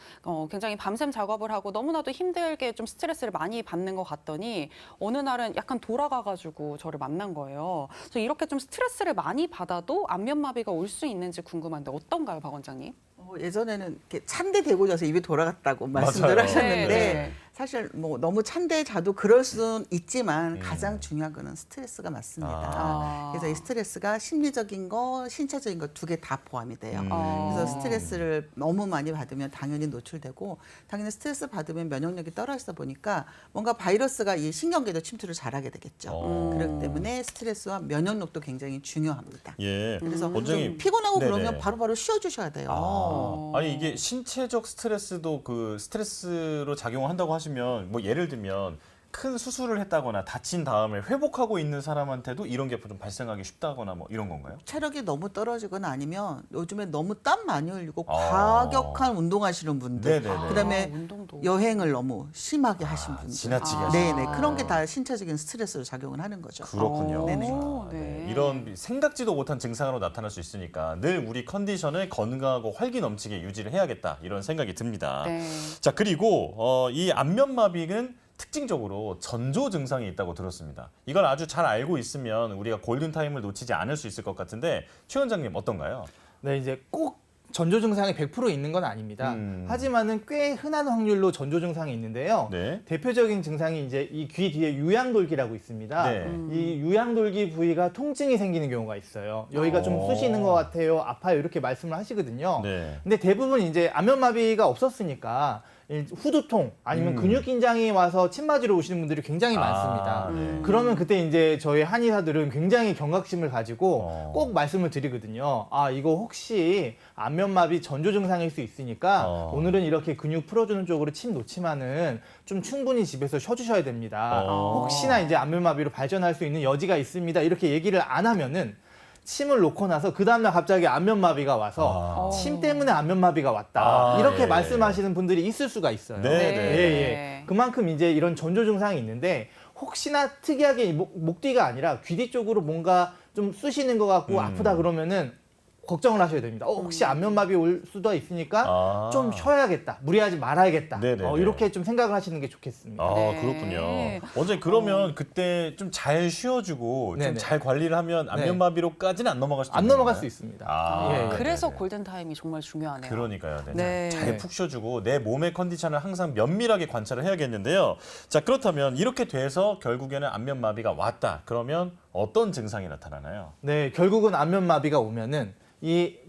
굉장히 밤샘 작업을 하고 너무나도 힘들게 좀 스트레스를 많이 받는 것 같더니 어느 날은 약간 돌아가가지고 저를 만난 거예요. 그래서 이렇게 좀 스트레스를 많이 받아도 안면마비가 올 수 있는지 궁금한데 어떤가요, 박 원장님? 예전에는 이렇게 찬데 대고 자서 입이 돌아갔다고 말씀들 맞아요. 하셨는데 네, 네. 사실 뭐 너무 찬데 자도 그럴 수는 있지만 가장 중요한 거는 스트레스가 맞습니다. 아. 그래서 이 스트레스가 심리적인 거, 신체적인 거 두 개 다 포함이 돼요. 그래서 스트레스를 너무 많이 받으면 당연히 노출되고 당연히 스트레스 받으면 면역력이 떨어지다 보니까 뭔가 바이러스가 이 신경계도 침투를 잘하게 되겠죠. 그렇기 때문에 스트레스와 면역력도 굉장히 중요합니다. 예. 그래서 원장님, 좀 피곤하고 네네. 그러면 바로바로 쉬어주셔야 돼요. 아니 이게 신체적 스트레스도 그 스트레스로 작용한다고 하시면 뭐 예를 들면 큰 수술을 했다거나 다친 다음에 회복하고 있는 사람한테도 이런 게 좀 발생하기 쉽다거나 뭐 이런 건가요? 체력이 너무 떨어지거나 아니면 요즘에 너무 땀 많이 흘리고 아. 과격한 운동하시는 분들, 네네네. 그다음에 운동도. 여행을 너무 심하게 하신 분들, 지나치게 네네 그런 게 다 신체적인 스트레스로 작용을 하는 거죠. 그렇군요. 네네. 아, 네. 네. 이런 생각지도 못한 증상으로 나타날 수 있으니까 늘 우리 컨디션을 건강하고 활기 넘치게 유지를 해야겠다 이런 생각이 듭니다. 네. 자 그리고 이 안면마비는 특징적으로 전조 증상이 있다고 들었습니다. 이걸 아주 잘 알고 있으면 우리가 골든타임을 놓치지 않을 수 있을 것 같은데 최 원장님 어떤가요? 네, 이제 꼭 전조 증상이 100% 있는 건 아닙니다. 하지만은 꽤 흔한 확률로 전조 증상이 있는데요. 네. 대표적인 증상이 이제 이 귀 뒤에 유양돌기라고 있습니다. 네. 이 유양돌기 부위가 통증이 생기는 경우가 있어요. 여기가 좀 쑤시는 것 같아요, 아파요 이렇게 말씀을 하시거든요. 네. 근데 대부분 이제 안면마비가 없었으니까 후두통 아니면 근육 긴장이 와서 침 맞으러 오시는 분들이 굉장히 많습니다. 네. 그러면 그때 이제 저희 한의사들은 굉장히 경각심을 가지고 꼭 말씀을 드리거든요. 아, 이거 혹시 안면마비 전조 증상일 수 있으니까 오늘은 이렇게 근육 풀어주는 쪽으로 침 놓지만은 좀 충분히 집에서 쉬어주셔야 됩니다. 혹시나 이제 안면마비로 발전할 수 있는 여지가 있습니다. 이렇게 얘기를 안 하면은 침을 놓고 나서 그 다음날 갑자기 안면마비가 와서 침 때문에 안면마비가 왔다. 이렇게 예. 말씀하시는 분들이 있을 수가 있어요. 네, 네. 네. 예, 예. 그만큼 이제 이런 전조 증상이 있는데 혹시나 특이하게 목 뒤가 아니라 귀 뒤 쪽으로 뭔가 좀 쑤시는 것 같고 아프다 그러면은 걱정을 하셔야 됩니다. 혹시 안면마비 올 수도 있으니까 좀 쉬어야겠다. 무리하지 말아야겠다. 네네네. 이렇게 좀 생각을 하시는 게 좋겠습니다. 아 네. 그렇군요. 원장님 그러면 그때 좀 잘 쉬어주고 좀 네네. 잘 관리를 하면 안면마비로까지는 안 넘어갈 수 안 넘어갈 수 있습니다. 아, 예, 예. 그래서 네네. 골든타임이 정말 중요하네요. 그러니까요. 네. 네. 잘 푹 쉬어주고 내 몸의 컨디션을 항상 면밀하게 관찰을 해야겠는데요. 자 그렇다면 이렇게 돼서 결국에는 안면마비가 왔다. 그러면 어떤 증상이 나타나나요? 네, 결국은 안면마비가 오면은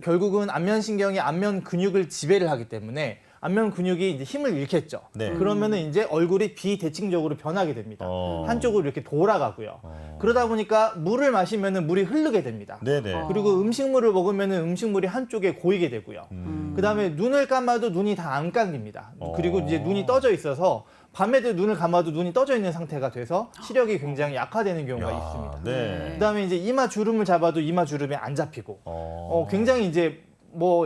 결국은 안면신경이 안면 근육을 지배를 하기 때문에 안면 근육이 이제 힘을 잃겠죠. 네. 그러면은 이제 얼굴이 비대칭적으로 변하게 됩니다. 어. 한쪽으로 이렇게 돌아가고요. 그러다 보니까 물을 마시면은 물이 흐르게 됩니다. 네네. 그리고 음식물을 먹으면은 음식물이 한쪽에 고이게 되고요. 그다음에 눈을 감아도 눈이 다 안 감깁니다. 그리고 이제 눈이 떠져 있어서 밤에도 눈을 감아도 눈이 떠져 있는 상태가 돼서 시력이 굉장히 약화되는 경우가 야, 있습니다. 네. 그다음에 이제 이마 주름을 잡아도 이마 주름이 안 잡히고 굉장히 이제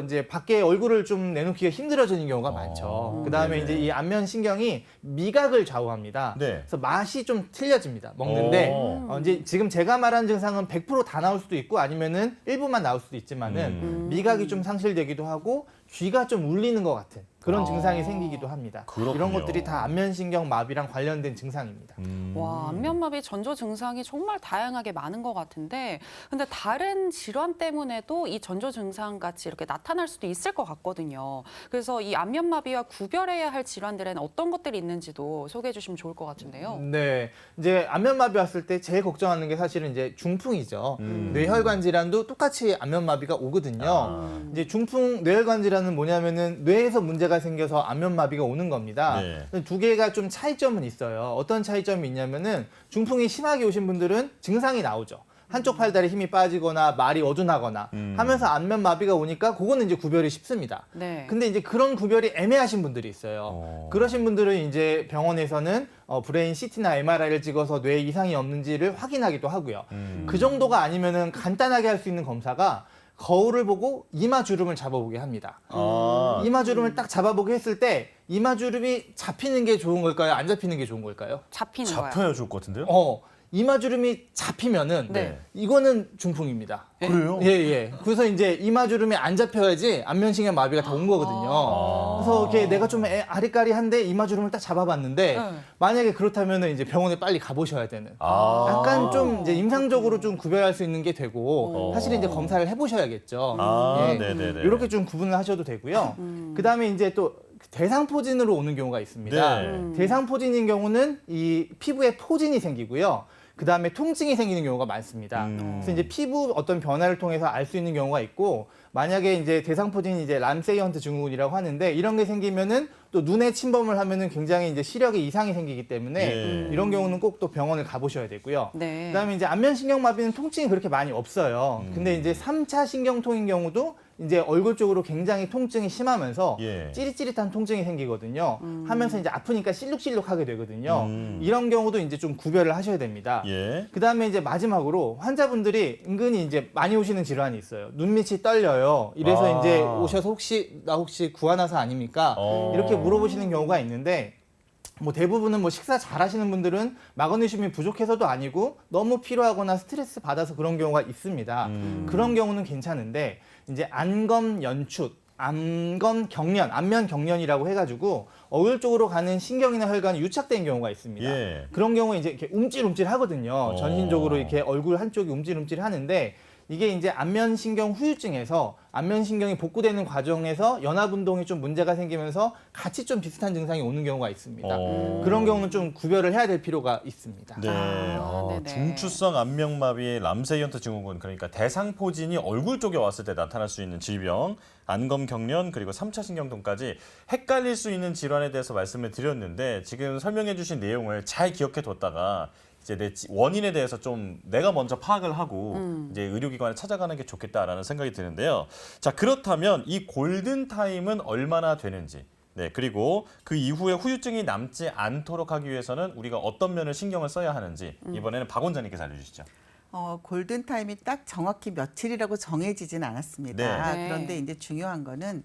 이제 밖에 얼굴을 좀 내놓기가 힘들어지는 경우가 많죠. 그다음에 네네. 이제 이 안면 신경이 미각을 좌우합니다. 네. 그래서 맛이 좀 틀려집니다. 먹는데 이제 지금 제가 말한 증상은 100% 다 나올 수도 있고 아니면은 일부만 나올 수도 있지만은 미각이 좀 상실되기도 하고 귀가 좀 울리는 것 같은 그런 증상이 생기기도 합니다. 그렇군요. 이런 것들이 다 안면신경 마비랑 관련된 증상입니다. 와, 안면마비 전조 증상이 정말 다양하게 많은 것 같은데, 근데 다른 질환 때문에도 이 전조 증상 같이 이렇게 나타날 수도 있을 것 같거든요. 그래서 이 안면마비와 구별해야 할 질환들에는 어떤 것들이 있는지도 소개해 주시면 좋을 것 같은데요. 네, 이제 안면마비 왔을 때 제일 걱정하는 게 사실은 이제 중풍이죠. 뇌혈관 질환도 똑같이 안면마비가 오거든요. 이제 중풍 뇌혈관 질환은 뭐냐면은 뇌에서 문제가 생겨서 안면마비가 오는 겁니다. 네. 두 개가 좀 차이점은 있어요. 어떤 차이점이 있냐면은 중풍이 심하게 오신 분들은 증상이 나오죠. 한쪽 팔다리 힘이 빠지거나 말이 어둔하거나 하면서 안면마비가 오니까 그거는 이제 구별이 쉽습니다. 네. 근데 이제 그런 구별이 애매하신 분들이 있어요. 그러신 분들은 이제 병원에서는 브레인 CT나 MRI를 찍어서 뇌에 이상이 없는지를 확인하기도 하고요. 그 정도가 아니면은 간단하게 할 수 있는 검사가 거울을 보고 이마주름을 잡아보게 합니다. 이마주름을 딱 잡아보게 했을 때 이마주름이 잡히는 게 좋은 걸까요? 안 잡히는 게 좋은 걸까요? 잡히는 거예요. 잡혀야 좋을 것 같은데요? 이마주름이 잡히면은 네. 이거는 중풍입니다. 그래요? 예. 그래서 이제 이마주름이 안 잡혀야지 안면신경 마비가 다 온 거거든요. 그래서 이렇게 내가 좀 아리까리한데 이마주름을 딱 잡아봤는데 네. 만약에 그렇다면은 이제 병원에 빨리 가보셔야 되는. 아. 약간 좀 이제 임상적으로 좀 구별할 수 있는 게 되고 사실 이제 검사를 해보셔야겠죠. 아, 네네네. 이렇게 좀 구분을 하셔도 되고요. 그다음에 이제 또 대상포진으로 오는 경우가 있습니다. 네. 대상포진인 경우는 이 피부에 포진이 생기고요. 그다음에 통증이 생기는 경우가 많습니다. 그래서 이제 피부 어떤 변화를 통해서 알 수 있는 경우가 있고 만약에 이제 대상포진이 이제 람세이언트 증후군이라고 하는데 이런 게 생기면은 또 눈에 침범을 하면은 굉장히 이제 시력에 이상이 생기기 때문에 이런 경우는 꼭 또 병원을 가보셔야 되고요. 네. 그다음에 이제 안면신경마비는 통증이 그렇게 많이 없어요. 근데 이제 3차 신경통인 경우도 이제 얼굴 쪽으로 굉장히 통증이 심하면서 예. 찌릿찌릿한 통증이 생기거든요. 하면서 이제 아프니까 실룩실룩하게 되거든요. 이런 경우도 이제 좀 구별을 하셔야 됩니다. 예. 그다음에 이제 마지막으로 환자분들이 은근히 이제 많이 오시는 질환이 있어요. 눈밑이 떨려요. 이래서 이제 오셔서 혹시 구안화사 아닙니까? 이렇게 물어보시는 경우가 있는데 뭐 대부분은 뭐 식사 잘 하시는 분들은 마그네슘이 부족해서도 아니고 너무 피로하거나 스트레스 받아서 그런 경우가 있습니다. 그런 경우는 괜찮은데 이제 안검 연축, 안검 경련, 안면 경련이라고 해가지고 얼굴 쪽으로 가는 신경이나 혈관이 유착된 경우가 있습니다. 예. 그런 경우에 이제 이렇게 움찔움찔 하거든요. 전신적으로 이렇게 얼굴 한쪽이 움찔움찔 하는데 이게 이제 안면신경 후유증에서 안면신경이 복구되는 과정에서 연합운동이 좀 문제가 생기면서 같이 좀 비슷한 증상이 오는 경우가 있습니다. 그런 경우는 좀 구별을 해야 될 필요가 있습니다. 네. 네네. 중추성 안면마비의 람세이언트 증후군, 그러니까 대상포진이 얼굴 쪽에 왔을 때 나타날 수 있는 질병, 안검경련 그리고 3차 신경통까지 헷갈릴 수 있는 질환에 대해서 말씀을 드렸는데 지금 설명해 주신 내용을 잘 기억해 뒀다가 이제 내 원인에 대해서 좀 내가 먼저 파악을 하고 이제 의료기관에 찾아가는 게 좋겠다라는 생각이 드는데요. 자, 그렇다면 이 골든 타임은 얼마나 되는지, 네, 그리고 그 이후에 후유증이 남지 않도록 하기 위해서는 우리가 어떤 면을 신경을 써야 하는지 이번에는 박 원장님께서 알려주시죠. 골든 타임이 딱 정확히 며칠이라고 정해지진 않았습니다. 네. 그런데 이제 중요한 거는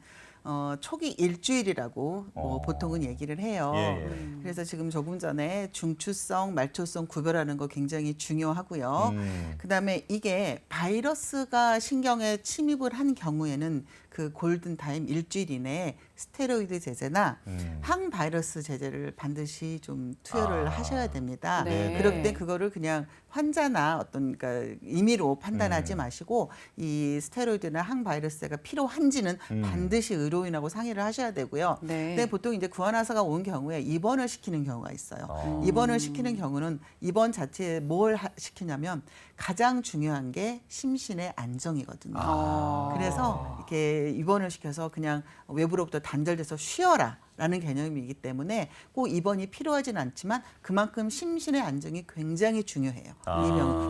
초기 일주일이라고 보통은 얘기를 해요. 예. 그래서 지금 조금 전에 중추성, 말초성 구별하는 거 굉장히 중요하고요. 그다음에 이게 바이러스가 신경에 침입을 한 경우에는 그 골든 타임 일주일 이내에 스테로이드 제제나 항바이러스 제제를 반드시 좀 투여를 하셔야 됩니다. 네. 그럴 때 그거를 그냥 환자나 어떤 그러니까 임의로 판단하지 마시고 이 스테로이드나 항바이러스제가 필요한지는 반드시 의료인하고 상의를 하셔야 되고요. 네. 근데 보통 이제 구안화사가 온 경우에 입원을 시키는 경우가 있어요. 입원을 시키는 경우는 입원 자체에 뭘 시키냐면 가장 중요한 게 심신의 안정이거든요. 그래서 이렇게 입원을 시켜서 그냥 외부로부터 단절돼서 쉬어라. 라는 개념이기 때문에 꼭 입원이 필요하진 않지만 그만큼 심신의 안정이 굉장히 중요해요.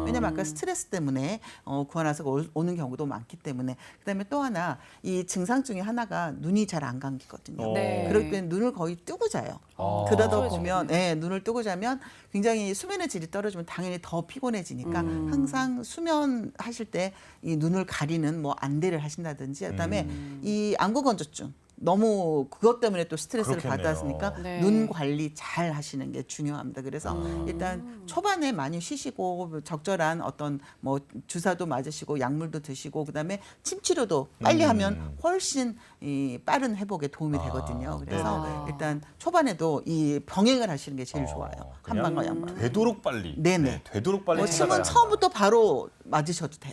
왜냐면 아까 스트레스 때문에 구안화사가 오는 경우도 많기 때문에. 그다음에 또 하나 이 증상 중에 하나가 눈이 잘 안 감기거든요. 네. 그럴 때 눈을 거의 뜨고 자요. 그러다 보면 눈을 뜨고 자면 굉장히 수면의 질이 떨어지면 당연히 더 피곤해지니까 항상 수면하실 때 이 눈을 가리는 뭐 안대를 하신다든지 그다음에 이 안구건조증 너무 그것 때문에 또 스트레스를 그렇겠네요. 받았으니까 네. 눈 관리 잘 하시는 게 중요합니다. 그래서 일단 초반에 많이 쉬시고 적절한 어떤 뭐 주사도 맞으시고 약물도 드시고 그다음에 침 치료도 빨리 하면 훨씬 이 빠른 회복에 도움이 되거든요. 그래서 네네네. 일단 초반에도 이 병행을 하시는 게 제일 좋아요. 그냥 한방과 약물. 되도록 빨리. 네네. 네, 되도록 빨리. 뭐 침은 찾아가야 처음부터 바로 맞으셔도 돼요.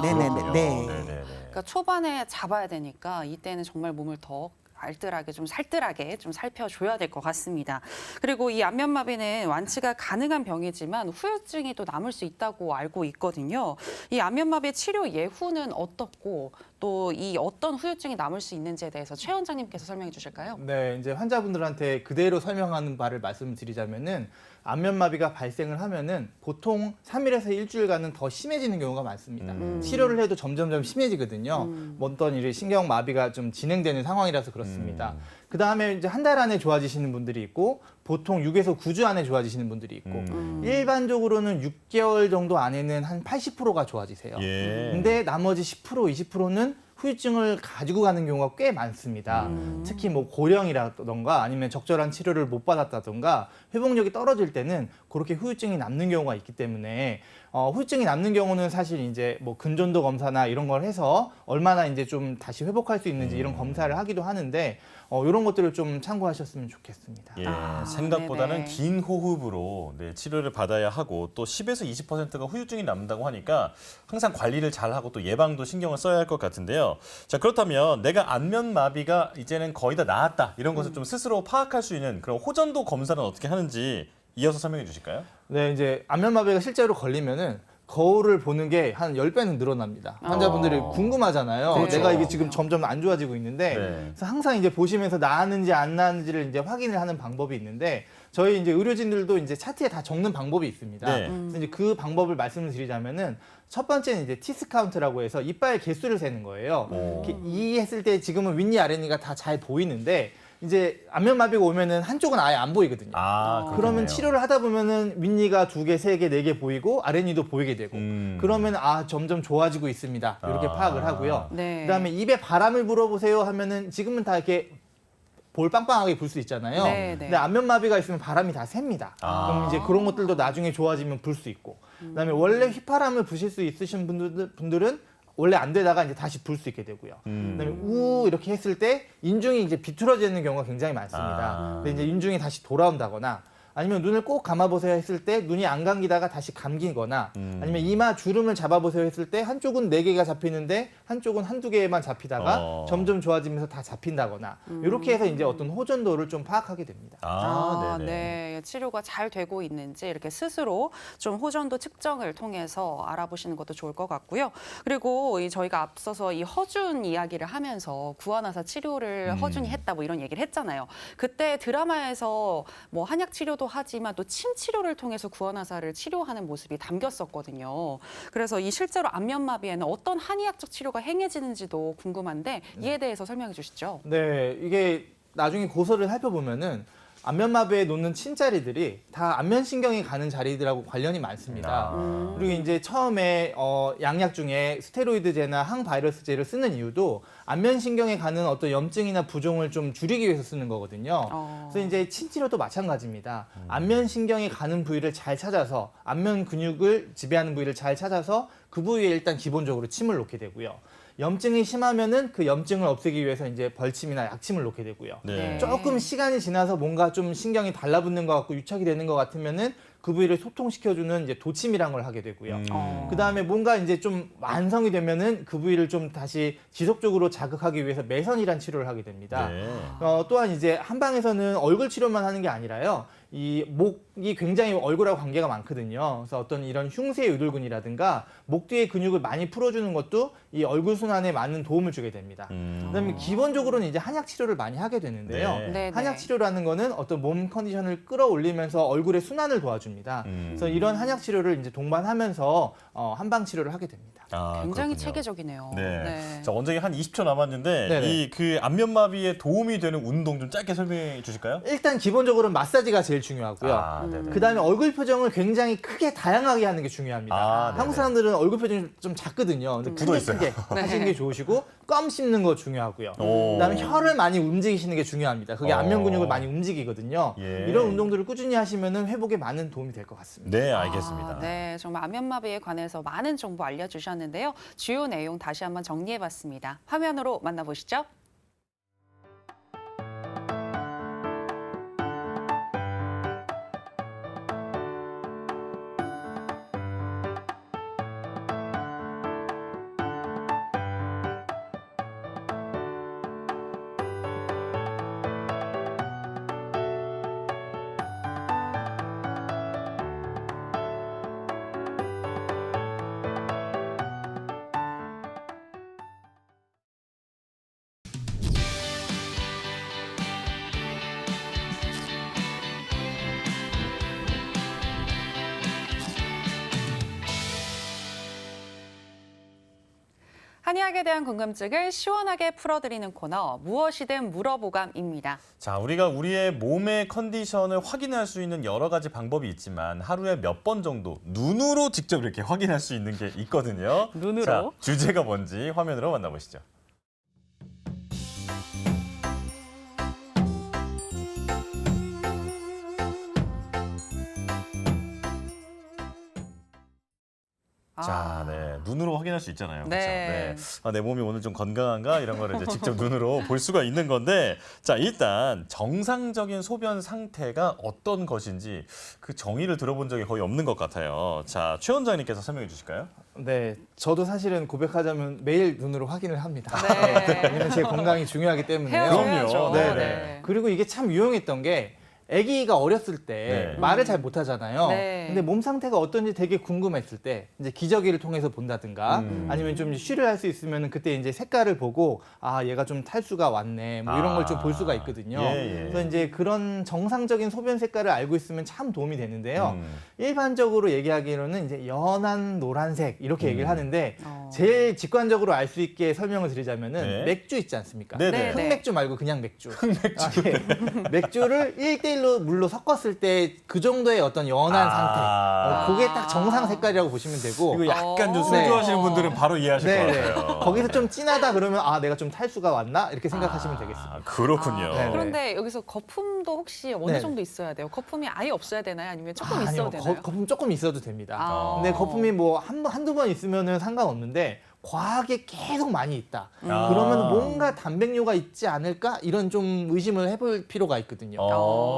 네네네. 그렇군요. 네. 네네네. 그러니까 초반에 잡아야 되니까 이때는 정말 몸을 더 알뜰하게 좀 살뜰하게 좀 살펴줘야 될 것 같습니다. 그리고 이 안면마비는 완치가 가능한 병이지만 후유증이 또 남을 수 있다고 알고 있거든요. 이 안면마비 치료 예후는 어떻고 또 이 어떤 후유증이 남을 수 있는지에 대해서 최 원장님께서 설명해 주실까요? 네, 이제 환자분들한테 그대로 설명하는 바를 말씀드리자면은 안면마비가 발생을 하면은 보통 3일에서 일주일간은 더 심해지는 경우가 많습니다. 치료를 해도 점점점 심해지거든요. 어떤 일이 신경마비가 좀 진행되는 상황이라서 그렇습니다. 그 다음에 이제 한 달 안에 좋아지시는 분들이 있고 보통 6에서 9주 안에 좋아지시는 분들이 있고 일반적으로는 6개월 정도 안에는 한 80%가 좋아지세요. 예. 근데 나머지 10%, 20%는 후유증을 가지고 가는 경우가 꽤 많습니다. 특히 뭐 고령이라던가 아니면 적절한 치료를 못 받았다던가 회복력이 떨어질 때는 그렇게 후유증이 남는 경우가 있기 때문에 후유증이 남는 경우는 사실 이제 뭐 근전도 검사나 이런 걸 해서 얼마나 이제 좀 다시 회복할 수 있는지 이런 검사를 하기도 하는데 이런 것들을 좀 참고하셨으면 좋겠습니다. 예, 생각보다는 네네. 긴 호흡으로 네, 치료를 받아야 하고 또 10에서 20%가 후유증이 남는다고 하니까 항상 관리를 잘하고 또 예방도 신경을 써야 할 것 같은데요. 자, 그렇다면 내가 안면마비가 이제는 거의 다 나았다 이런 것을 좀 스스로 파악할 수 있는 그런 호전도 검사는 어떻게 하는지 이어서 설명해 주실까요? 네, 이제 안면마비가 실제로 걸리면은 거울을 보는 게 한 10배는 늘어납니다. 환자분들이 궁금하잖아요. 그렇죠. 내가 이게 지금 점점 안 좋아지고 있는데 네. 그래서 항상 이제 보시면서 나았는지 안 나았는지를 이제 확인을 하는 방법이 있는데 저희 이제 의료진들도 이제 차트에 다 적는 방법이 있습니다. 네. 그래서 이제 그 방법을 말씀을 드리자면은 첫 번째는 이제 티스 카운트라고 해서 이빨 개수를 세는 거예요. 이렇게 이 했을 때 지금은 윗니 아랫니가 다 잘 보이는데 이제 안면마비가 오면은 한쪽은 아예 안 보이거든요. 아, 그러면 치료를 하다 보면은 윗니가 2개, 3개, 4개 보이고 아랫니도 보이게 되고 그러면 점점 좋아지고 있습니다. 이렇게 파악을 하고요. 네. 그다음에 입에 바람을 불어보세요 하면은 지금은 다 이렇게 볼 빵빵하게 불 수 있잖아요. 네, 네. 근데 안면마비가 있으면 바람이 다 셉니다. 그럼 이제 그런 것들도 나중에 좋아지면 불 수 있고 그다음에 원래 휘파람을 부실 수 있으신 분들은 원래 안 되다가 이제 다시 불 수 있게 되고요. 그다음에 우 이렇게 했을 때 인중이 이제 비틀어지는 경우가 굉장히 많습니다. 근데 이제 인중이 다시 돌아온다거나 아니면 눈을 꼭 감아보세요 했을 때 눈이 안 감기다가 다시 감기거나 아니면 이마 주름을 잡아보세요 했을 때 한쪽은 4개가 잡히는데 한쪽은 한두 개만 잡히다가 점점 좋아지면서 다 잡힌다거나 이렇게 해서 이제 어떤 호전도를 좀 파악하게 됩니다. 네네. 네. 치료가 잘 되고 있는지 이렇게 스스로 좀 호전도 측정을 통해서 알아보시는 것도 좋을 것 같고요. 그리고 저희가 앞서서 이 허준 이야기를 하면서 구안화사 치료를 허준이 했다 뭐 이런 얘기를 했잖아요. 그때 드라마에서 뭐 한약 치료도 하지만 또 침 치료를 통해서 구안화사를 치료하는 모습이 담겼었거든요. 그래서 이 실제로 안면마비에는 어떤 한의학적 치료가 행해지는지도 궁금한데 이에 대해서 설명해 주시죠. 네, 이게 나중에 고서를 살펴보면은 안면마비에 놓는 침자리들이 다 안면신경이 가는 자리들하고 관련이 많습니다. 그리고 이제 처음에 양약 중에 스테로이드제나 항바이러스제를 쓰는 이유도 안면신경에 가는 어떤 염증이나 부종을 좀 줄이기 위해서 쓰는 거거든요. 그래서 이제 침치료도 마찬가지입니다. 안면신경이 가는 부위를 잘 찾아서 안면 근육을 지배하는 부위를 잘 찾아서 그 부위에 일단 기본적으로 침을 놓게 되고요. 염증이 심하면은 그 염증을 없애기 위해서 이제 벌침이나 약침을 놓게 되고요. 네. 조금 시간이 지나서 뭔가 좀 신경이 달라붙는 것 같고 유착이 되는 것 같으면은 그 부위를 소통시켜주는 이제 도침이란 걸 하게 되고요. 그 다음에 뭔가 이제 좀 완성이 되면은 그 부위를 좀 다시 지속적으로 자극하기 위해서 매선이란 치료를 하게 됩니다. 네. 또한 이제 한방에서는 얼굴 치료만 하는 게 아니라요. 이 목이 굉장히 얼굴하고 관계가 많거든요. 그래서 어떤 이런 흉쇄 유돌근이라든가 목 뒤의 근육을 많이 풀어주는 것도 이 얼굴 순환에 많은 도움을 주게 됩니다. 그다음에 기본적으로는 이제 한약 치료를 많이 하게 되는데요. 네. 한약 치료라는 거는 어떤 몸 컨디션을 끌어올리면서 얼굴의 순환을 도와줍니다. 그래서 이런 한약 치료를 이제 동반하면서 한방 치료를 하게 됩니다. 굉장히 그렇군요. 체계적이네요. 네. 자, 원장님 한 20초 남았는데 네네. 이 그 안면마비에 도움이 되는 운동 좀 짧게 설명해 주실까요? 일단 기본적으로 마사지가 제일 중요하고요. 네네. 그다음에 얼굴 표정을 굉장히 크게 다양하게 하는 게 중요합니다. 네네. 한국 사람들은 얼굴 표정이 좀 작거든요. 근데 굳어 크게 있어요. 크게 하시는 게 좋으시고 껌 씹는 거 중요하고요. 그다음에 혀를 많이 움직이시는 게 중요합니다. 그게 안면 근육을 많이 움직이거든요. 예. 이런 운동들을 꾸준히 하시면은 회복에 많은 도움이 될 것 같습니다. 네, 알겠습니다. 네, 정말 안면마비에 관해서 많은 정보 알려주셨는데요. 주요 내용 다시 한번 정리해봤습니다. 화면으로 만나보시죠. 한의학에 대한 궁금증을 시원하게 풀어드리는 코너 무엇이든 물어보감입니다. 자, 우리가 우리의 몸의 컨디션을 확인할 수 있는 여러 가지 방법이 있지만 하루에 몇 번 정도 눈으로 직접 이렇게 확인할 수 있는 게 있거든요. 눈으로? 자, 주제가 뭔지 화면으로 만나보시죠. 자, 네. 눈으로 확인할 수 있잖아요. 그렇죠? 네. 아, 내 몸이 오늘 좀 건강한가? 이런 거를 이제 직접 눈으로 볼 수가 있는 건데, 자, 일단 정상적인 소변 상태가 어떤 것인지 그 정의를 들어본 적이 거의 없는 것 같아요. 자, 최 원장님께서 설명해 주실까요? 네, 저도 사실은 고백하자면 매일 눈으로 확인을 합니다. 네. 왜냐면 제 건강이 중요하기 때문에요. 헤어져야죠. 그럼요. 네. 그리고 이게 참 유용했던 게 아기가 어렸을 때 네. 말을 잘 못하잖아요. 네. 근데 몸 상태가 어떤지 되게 궁금했을 때 이제 기저귀를 통해서 본다든가 아니면 좀 쉬를 할 수 있으면 그때 이제 색깔을 보고 아 얘가 좀 탈수가 왔네 뭐 이런 걸 좀 볼 수가 있거든요. 예, 예. 그래서 이제 그런 정상적인 소변 색깔을 알고 있으면 참 도움이 되는데요. 일반적으로 얘기하기로는 이제 연한 노란색 이렇게 얘기를 하는데 제일 직관적으로 알 수 있게 설명을 드리자면은 네. 맥주 있지 않습니까? 네네. 흑맥주 말고 그냥 맥주. 맥주를 1대1로 물로 섞었을 때 그 정도의 어떤 연한 상태. 그게 딱 정상 색깔이라고 보시면 되고. 이거 약간 좀 술 네. 좋아하시는 분들은 바로 이해하실 것 같아요. 거기서 좀 진하다 그러면 아 내가 좀 탈수가 왔나 이렇게 생각하시면 되겠습니다. 아, 그렇군요. 네. 그런데 여기서 거품도 혹시 어느 네. 정도 있어야 돼요? 거품이 아예 없어야 되나요? 아니면 조금 아니요, 있어도 되나요? 거품 조금 있어도 됩니다. 아. 근데 거품이 뭐 한두 번 있으면은 상관없는데 과하게 계속 많이 있다. 그러면 뭔가 단백뇨가 있지 않을까? 이런 좀 의심을 해볼 필요가 있거든요.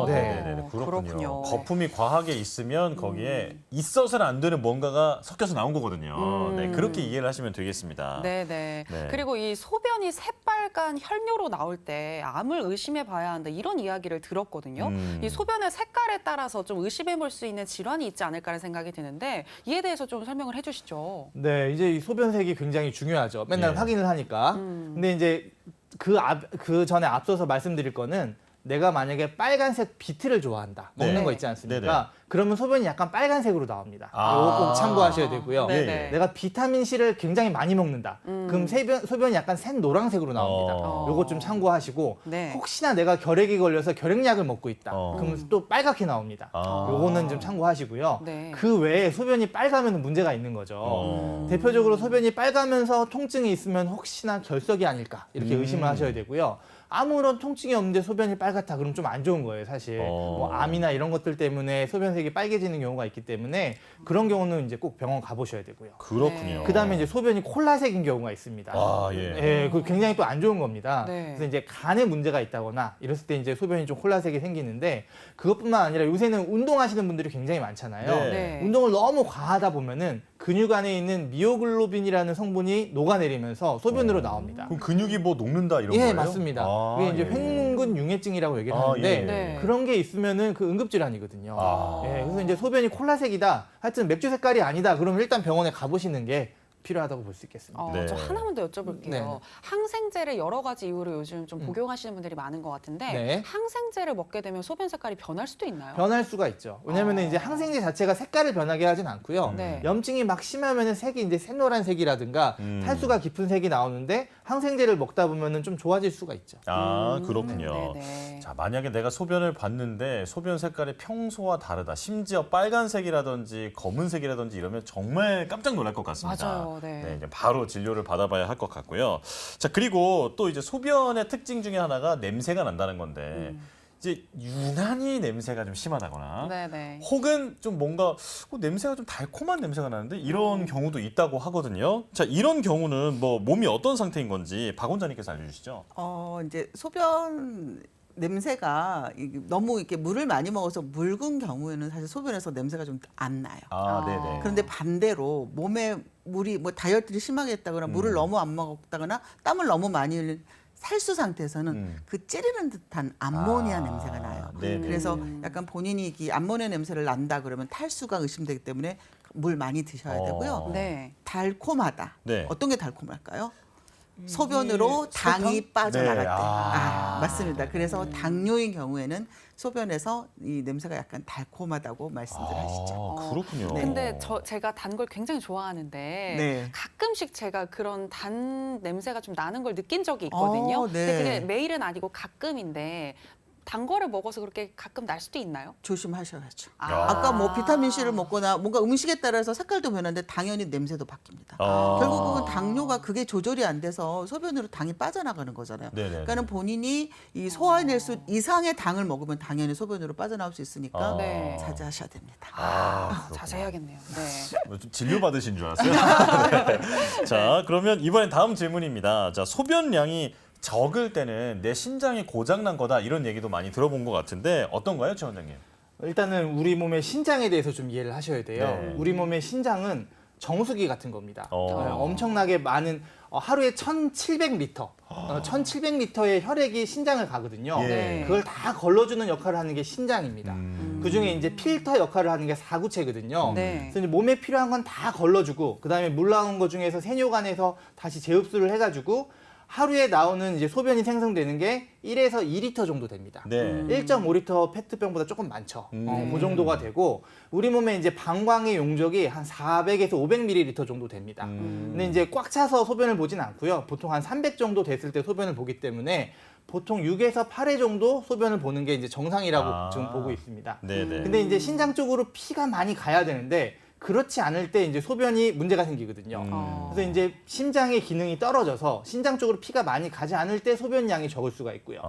네. 네. 그렇군요. 그렇군요. 거품이 과하게 있으면 거기에 있어서는 안 되는 뭔가가 섞여서 나온 거거든요. 네, 그렇게 이해를 하시면 되겠습니다. 네네. 네. 그리고 이 소변이 새빨간 혈뇨로 나올 때 암을 의심해 봐야 한다 이런 이야기를 들었거든요. 이 소변의 색깔에 따라서 좀 의심해 볼 수 있는 질환이 있지 않을까라는 생각이 드는데 이에 대해서 좀 설명을 해주시죠. 네, 이제 이 소변색이 굉장히 중요하죠. 맨날 예. 확인을 하니까. 근데 이제 그 전에 앞서서 말씀드릴 거는 내가 만약에 빨간색 비트를 좋아한다. 먹는 네. 거 있지 않습니까? 네네. 그러면 소변이 약간 빨간색으로 나옵니다. 아. 이거 꼭 참고하셔야 되고요. 네네. 내가 비타민 C를 굉장히 많이 먹는다. 그럼 소변이 약간 샌 노란색으로 나옵니다. 요거 좀 참고하시고 네. 혹시나 내가 결핵이 걸려서 결핵약을 먹고 있다. 그럼 또 빨갛게 나옵니다. 아. 요거는 좀 참고하시고요. 네. 그 외에 소변이 빨가면 문제가 있는 거죠. 대표적으로 소변이 빨가면서 통증이 있으면 혹시나 결석이 아닐까 이렇게 의심을 하셔야 되고요. 아무런 통증이 없는데 소변이 빨갛다 그러면 좀 안 좋은 거예요, 사실. 뭐 암이나 이런 것들 때문에 소변색이 빨개지는 경우가 있기 때문에 그런 경우는 이제 꼭 병원 가보셔야 되고요. 그렇군요. 그다음에 이제 소변이 콜라색인 경우가 있습니다. 아, 예. 예, 그 굉장히 또 안 좋은 겁니다. 네. 그래서 이제 간에 문제가 있다거나 이랬을 때 이제 소변이 좀 콜라색이 생기는데 그것뿐만 아니라 요새는 운동하시는 분들이 굉장히 많잖아요. 네. 네. 운동을 너무 과하다 보면은 근육 안에 있는 미오글로빈이라는 성분이 녹아내리면서 소변으로 나옵니다. 그럼 근육이 뭐 녹는다 이런 예, 거예요? 맞습니다. 아, 그게 이제 예. 횡문근 융해증이라고 얘기를 아, 하는데 예. 네. 그런 게 있으면은 그 응급질환이거든요. 아. 예, 그래서 이제 소변이 콜라색이다. 하여튼 맥주 색깔이 아니다. 그러면 일단 병원에 가보시는 게 필요하다고 볼 수 있겠습니다. 네. 저 하나만 더 여쭤볼게요. 네. 항생제를 여러 가지 이유로 요즘 좀 복용하시는 분들이 많은 것 같은데 네. 항생제를 먹게 되면 소변 색깔이 변할 수도 있나요? 변할 수가 있죠. 왜냐하면 이제 항생제 자체가 색깔을 변하게 하진 않고요. 네. 염증이 막 심하면은 색이 이제 샛노란색이라든가 탈수가 깊은 색이 나오는데 항생제를 먹다 보면은 좀 좋아질 수가 있죠. 아, 그렇군요. 네네. 자, 만약에 내가 소변을 봤는데 소변 색깔이 평소와 다르다. 심지어 빨간색이라든지 검은색이라든지 이러면 정말 깜짝 놀랄 것 같습니다. 맞아요. 네. 이제 바로 진료를 받아봐야 할 것 같고요. 자, 그리고 또 이제 소변의 특징 중에 하나가 냄새가 난다는 건데 이제 유난히 냄새가 좀 심하다거나 네네. 혹은 좀 뭔가 냄새가 좀 달콤한 냄새가 나는데 이런 경우도 있다고 하거든요. 자, 이런 경우는 뭐 몸이 어떤 상태인 건지 박 원장님께서 알려주시죠. 이제 소변 냄새가 너무 이렇게 물을 많이 먹어서 묽은 경우에는 사실 소변에서 냄새가 좀 안 나요. 아, 네네. 그런데 반대로 몸에 물이 뭐 다이어트를 심하게 했다거나 물을 너무 안 먹었다거나 땀을 너무 많이 흘린 살수 상태에서는 그 찌르는 듯한 암모니아 냄새가 나요. 네네. 그래서 약간 본인이 이 암모니아 냄새를 난다 그러면 탈수가 의심되기 때문에 물 많이 드셔야 되고요. 네. 달콤하다. 네. 어떤 게 달콤할까요? 소변으로 당이 빠져나갈 때. 네. 맞습니다. 그래서 당뇨인 경우에는 소변에서 이 냄새가 약간 달콤하다고 말씀들 하시죠. 그렇군요. 근데 제가 단 걸 굉장히 좋아하는데 네. 가끔씩 제가 그런 단 냄새가 좀 나는 걸 느낀 적이 있거든요. 네. 근데 그게 매일은 아니고 가끔인데 단 거를 먹어서 그렇게 가끔 날 수도 있나요? 조심하셔야죠. 아. 아까 뭐 비타민 C를 먹거나 뭔가 음식에 따라서 색깔도 변하는데 당연히 냄새도 바뀝니다. 결국은 당뇨가 그게 조절이 안 돼서 소변으로 당이 빠져나가는 거잖아요. 네네. 그러니까는 본인이 이 소화해낼 수 이상의 당을 먹으면 당연히 소변으로 빠져나올 수 있으니까 네. 자제하셔야 됩니다. 자세해야겠네요. 네. 좀 진료받으신 줄 알았어요. 네. 자, 그러면 이번엔 다음 질문입니다. 자, 소변량이 적을 때는 내 신장이 고장난 거다 이런 얘기도 많이 들어본 것 같은데 어떤가요, 최 원장님? 일단은 우리 몸의 신장에 대해서 좀 이해를 하셔야 돼요. 네. 우리 몸의 신장은 정수기 같은 겁니다. 어. 엄청나게 많은 하루에 1,700리터, 1,700리터의 혈액이 신장을 가거든요. 예. 네. 그걸 다 걸러주는 역할을 하는 게 신장입니다. 그중에 이제 필터 역할을 하는 게 사구체거든요. 네. 그래서 이제 몸에 필요한 건 다 걸러주고 그다음에 물 나오는 것 중에서 세뇨관에서 다시 재흡수를 해가지고 하루에 나오는 이제 소변이 생성되는 게 1에서 2리터 정도 됩니다. 네. 1.5리터 페트병보다 조금 많죠. 그 정도가 되고 우리 몸에 이제 방광의 용적이 한 400에서 500ml 정도 됩니다. 근데 이제 꽉 차서 소변을 보진 않고요. 보통 한 300 정도 됐을 때 소변을 보기 때문에 보통 6에서 8회 정도 소변을 보는 게 이제 정상이라고 지금 보고 있습니다. 네네. 근데 이제 신장 쪽으로 피가 많이 가야 되는데 그렇지 않을 때 이제 소변이 문제가 생기거든요. 그래서 이제 심장의 기능이 떨어져서 신장 쪽으로 피가 많이 가지 않을 때 소변량이 적을 수가 있고요.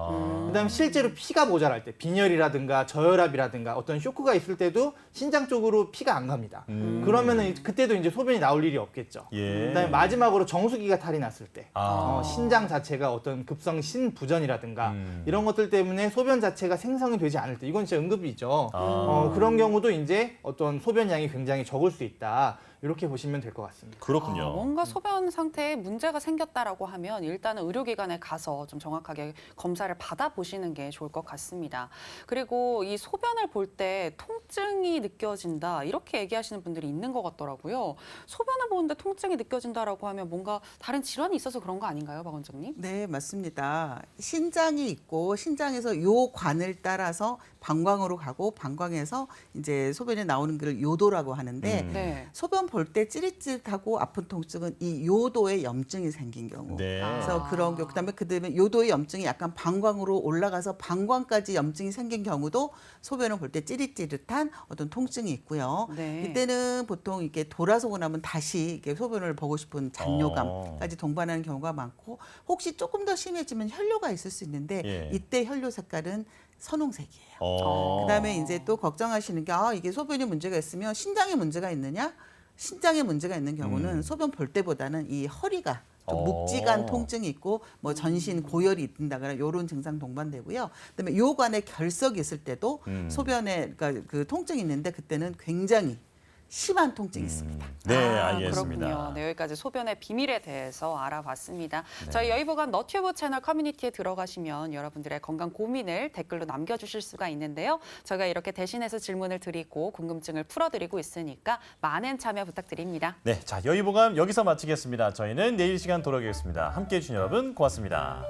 그다음에 실제로 피가 모자랄 때 빈혈이라든가 저혈압이라든가 어떤 쇼크가 있을 때도 신장 쪽으로 피가 안 갑니다. 그러면은 그때도 이제 소변이 나올 일이 없겠죠. 예. 그다음에 마지막으로 정수기가 탈이 났을 때 아. 신장 자체가 어떤 급성 신부전이라든가 이런 것들 때문에 소변 자체가 생성이 되지 않을 때 이건 진짜 응급이죠. 그런 경우도 이제 어떤 소변량이 굉장히 적을 수 있다. 이렇게 보시면 될 것 같습니다. 그렇군요. 뭔가 소변 상태에 문제가 생겼다라고 하면 일단은 의료기관에 가서 좀 정확하게 검사를 받아보시는 게 좋을 것 같습니다. 그리고 이 소변을 볼 때 통증이 느껴진다 이렇게 얘기하시는 분들이 있는 것 같더라고요. 소변을 보는데 통증이 느껴진다라고 하면 뭔가 다른 질환이 있어서 그런 거 아닌가요, 박 원장님? 네, 맞습니다. 신장이 있고 신장에서 요 관을 따라서 방광으로 가고 방광에서 이제 소변이 나오는 걸 요도라고 하는데 네. 소변 볼 때 찌릿찌릿하고 아픈 통증은 이 요도에 염증이 생긴 경우. 네. 그래서 그런 경우 그다음에 요도의 염증이 약간 방광으로 올라가서 방광까지 염증이 생긴 경우도 소변을 볼 때 찌릿찌릿한 어떤 통증이 있고요. 네. 이때는 보통 이렇게 돌아서고 나면 다시 이렇게 소변을 보고 싶은 잔뇨감까지 동반하는 경우가 많고 혹시 조금 더 심해지면 혈뇨가 있을 수 있는데 예. 이때 혈뇨 색깔은 선홍색이에요. 어. 그다음에 이제 또 걱정하시는 게 이게 소변에 문제가 있으면 신장에 문제가 있느냐? 신장에 문제가 있는 경우는 소변 볼 때보다는 이 허리가 좀 묵직한 통증이 있고 뭐 전신 고열이 있다거나 이런 증상 동반되고요. 그다음에 요관에 결석이 있을 때도 소변에 그러니까 그 통증이 있는데 그때는 굉장히 심한 통증이 있습니다. 네, 알겠습니다. 그렇군요. 네, 여기까지 소변의 비밀에 대해서 알아봤습니다. 저희 여의보감 너튜브 채널 커뮤니티에 들어가시면 여러분들의 건강 고민을 댓글로 남겨주실 수가 있는데요. 저희가 이렇게 대신해서 질문을 드리고 궁금증을 풀어드리고 있으니까 많은 참여 부탁드립니다. 네, 자 여의보감 여기서 마치겠습니다. 저희는 내일 시간 돌아오겠습니다. 함께해 주신 여러분 고맙습니다.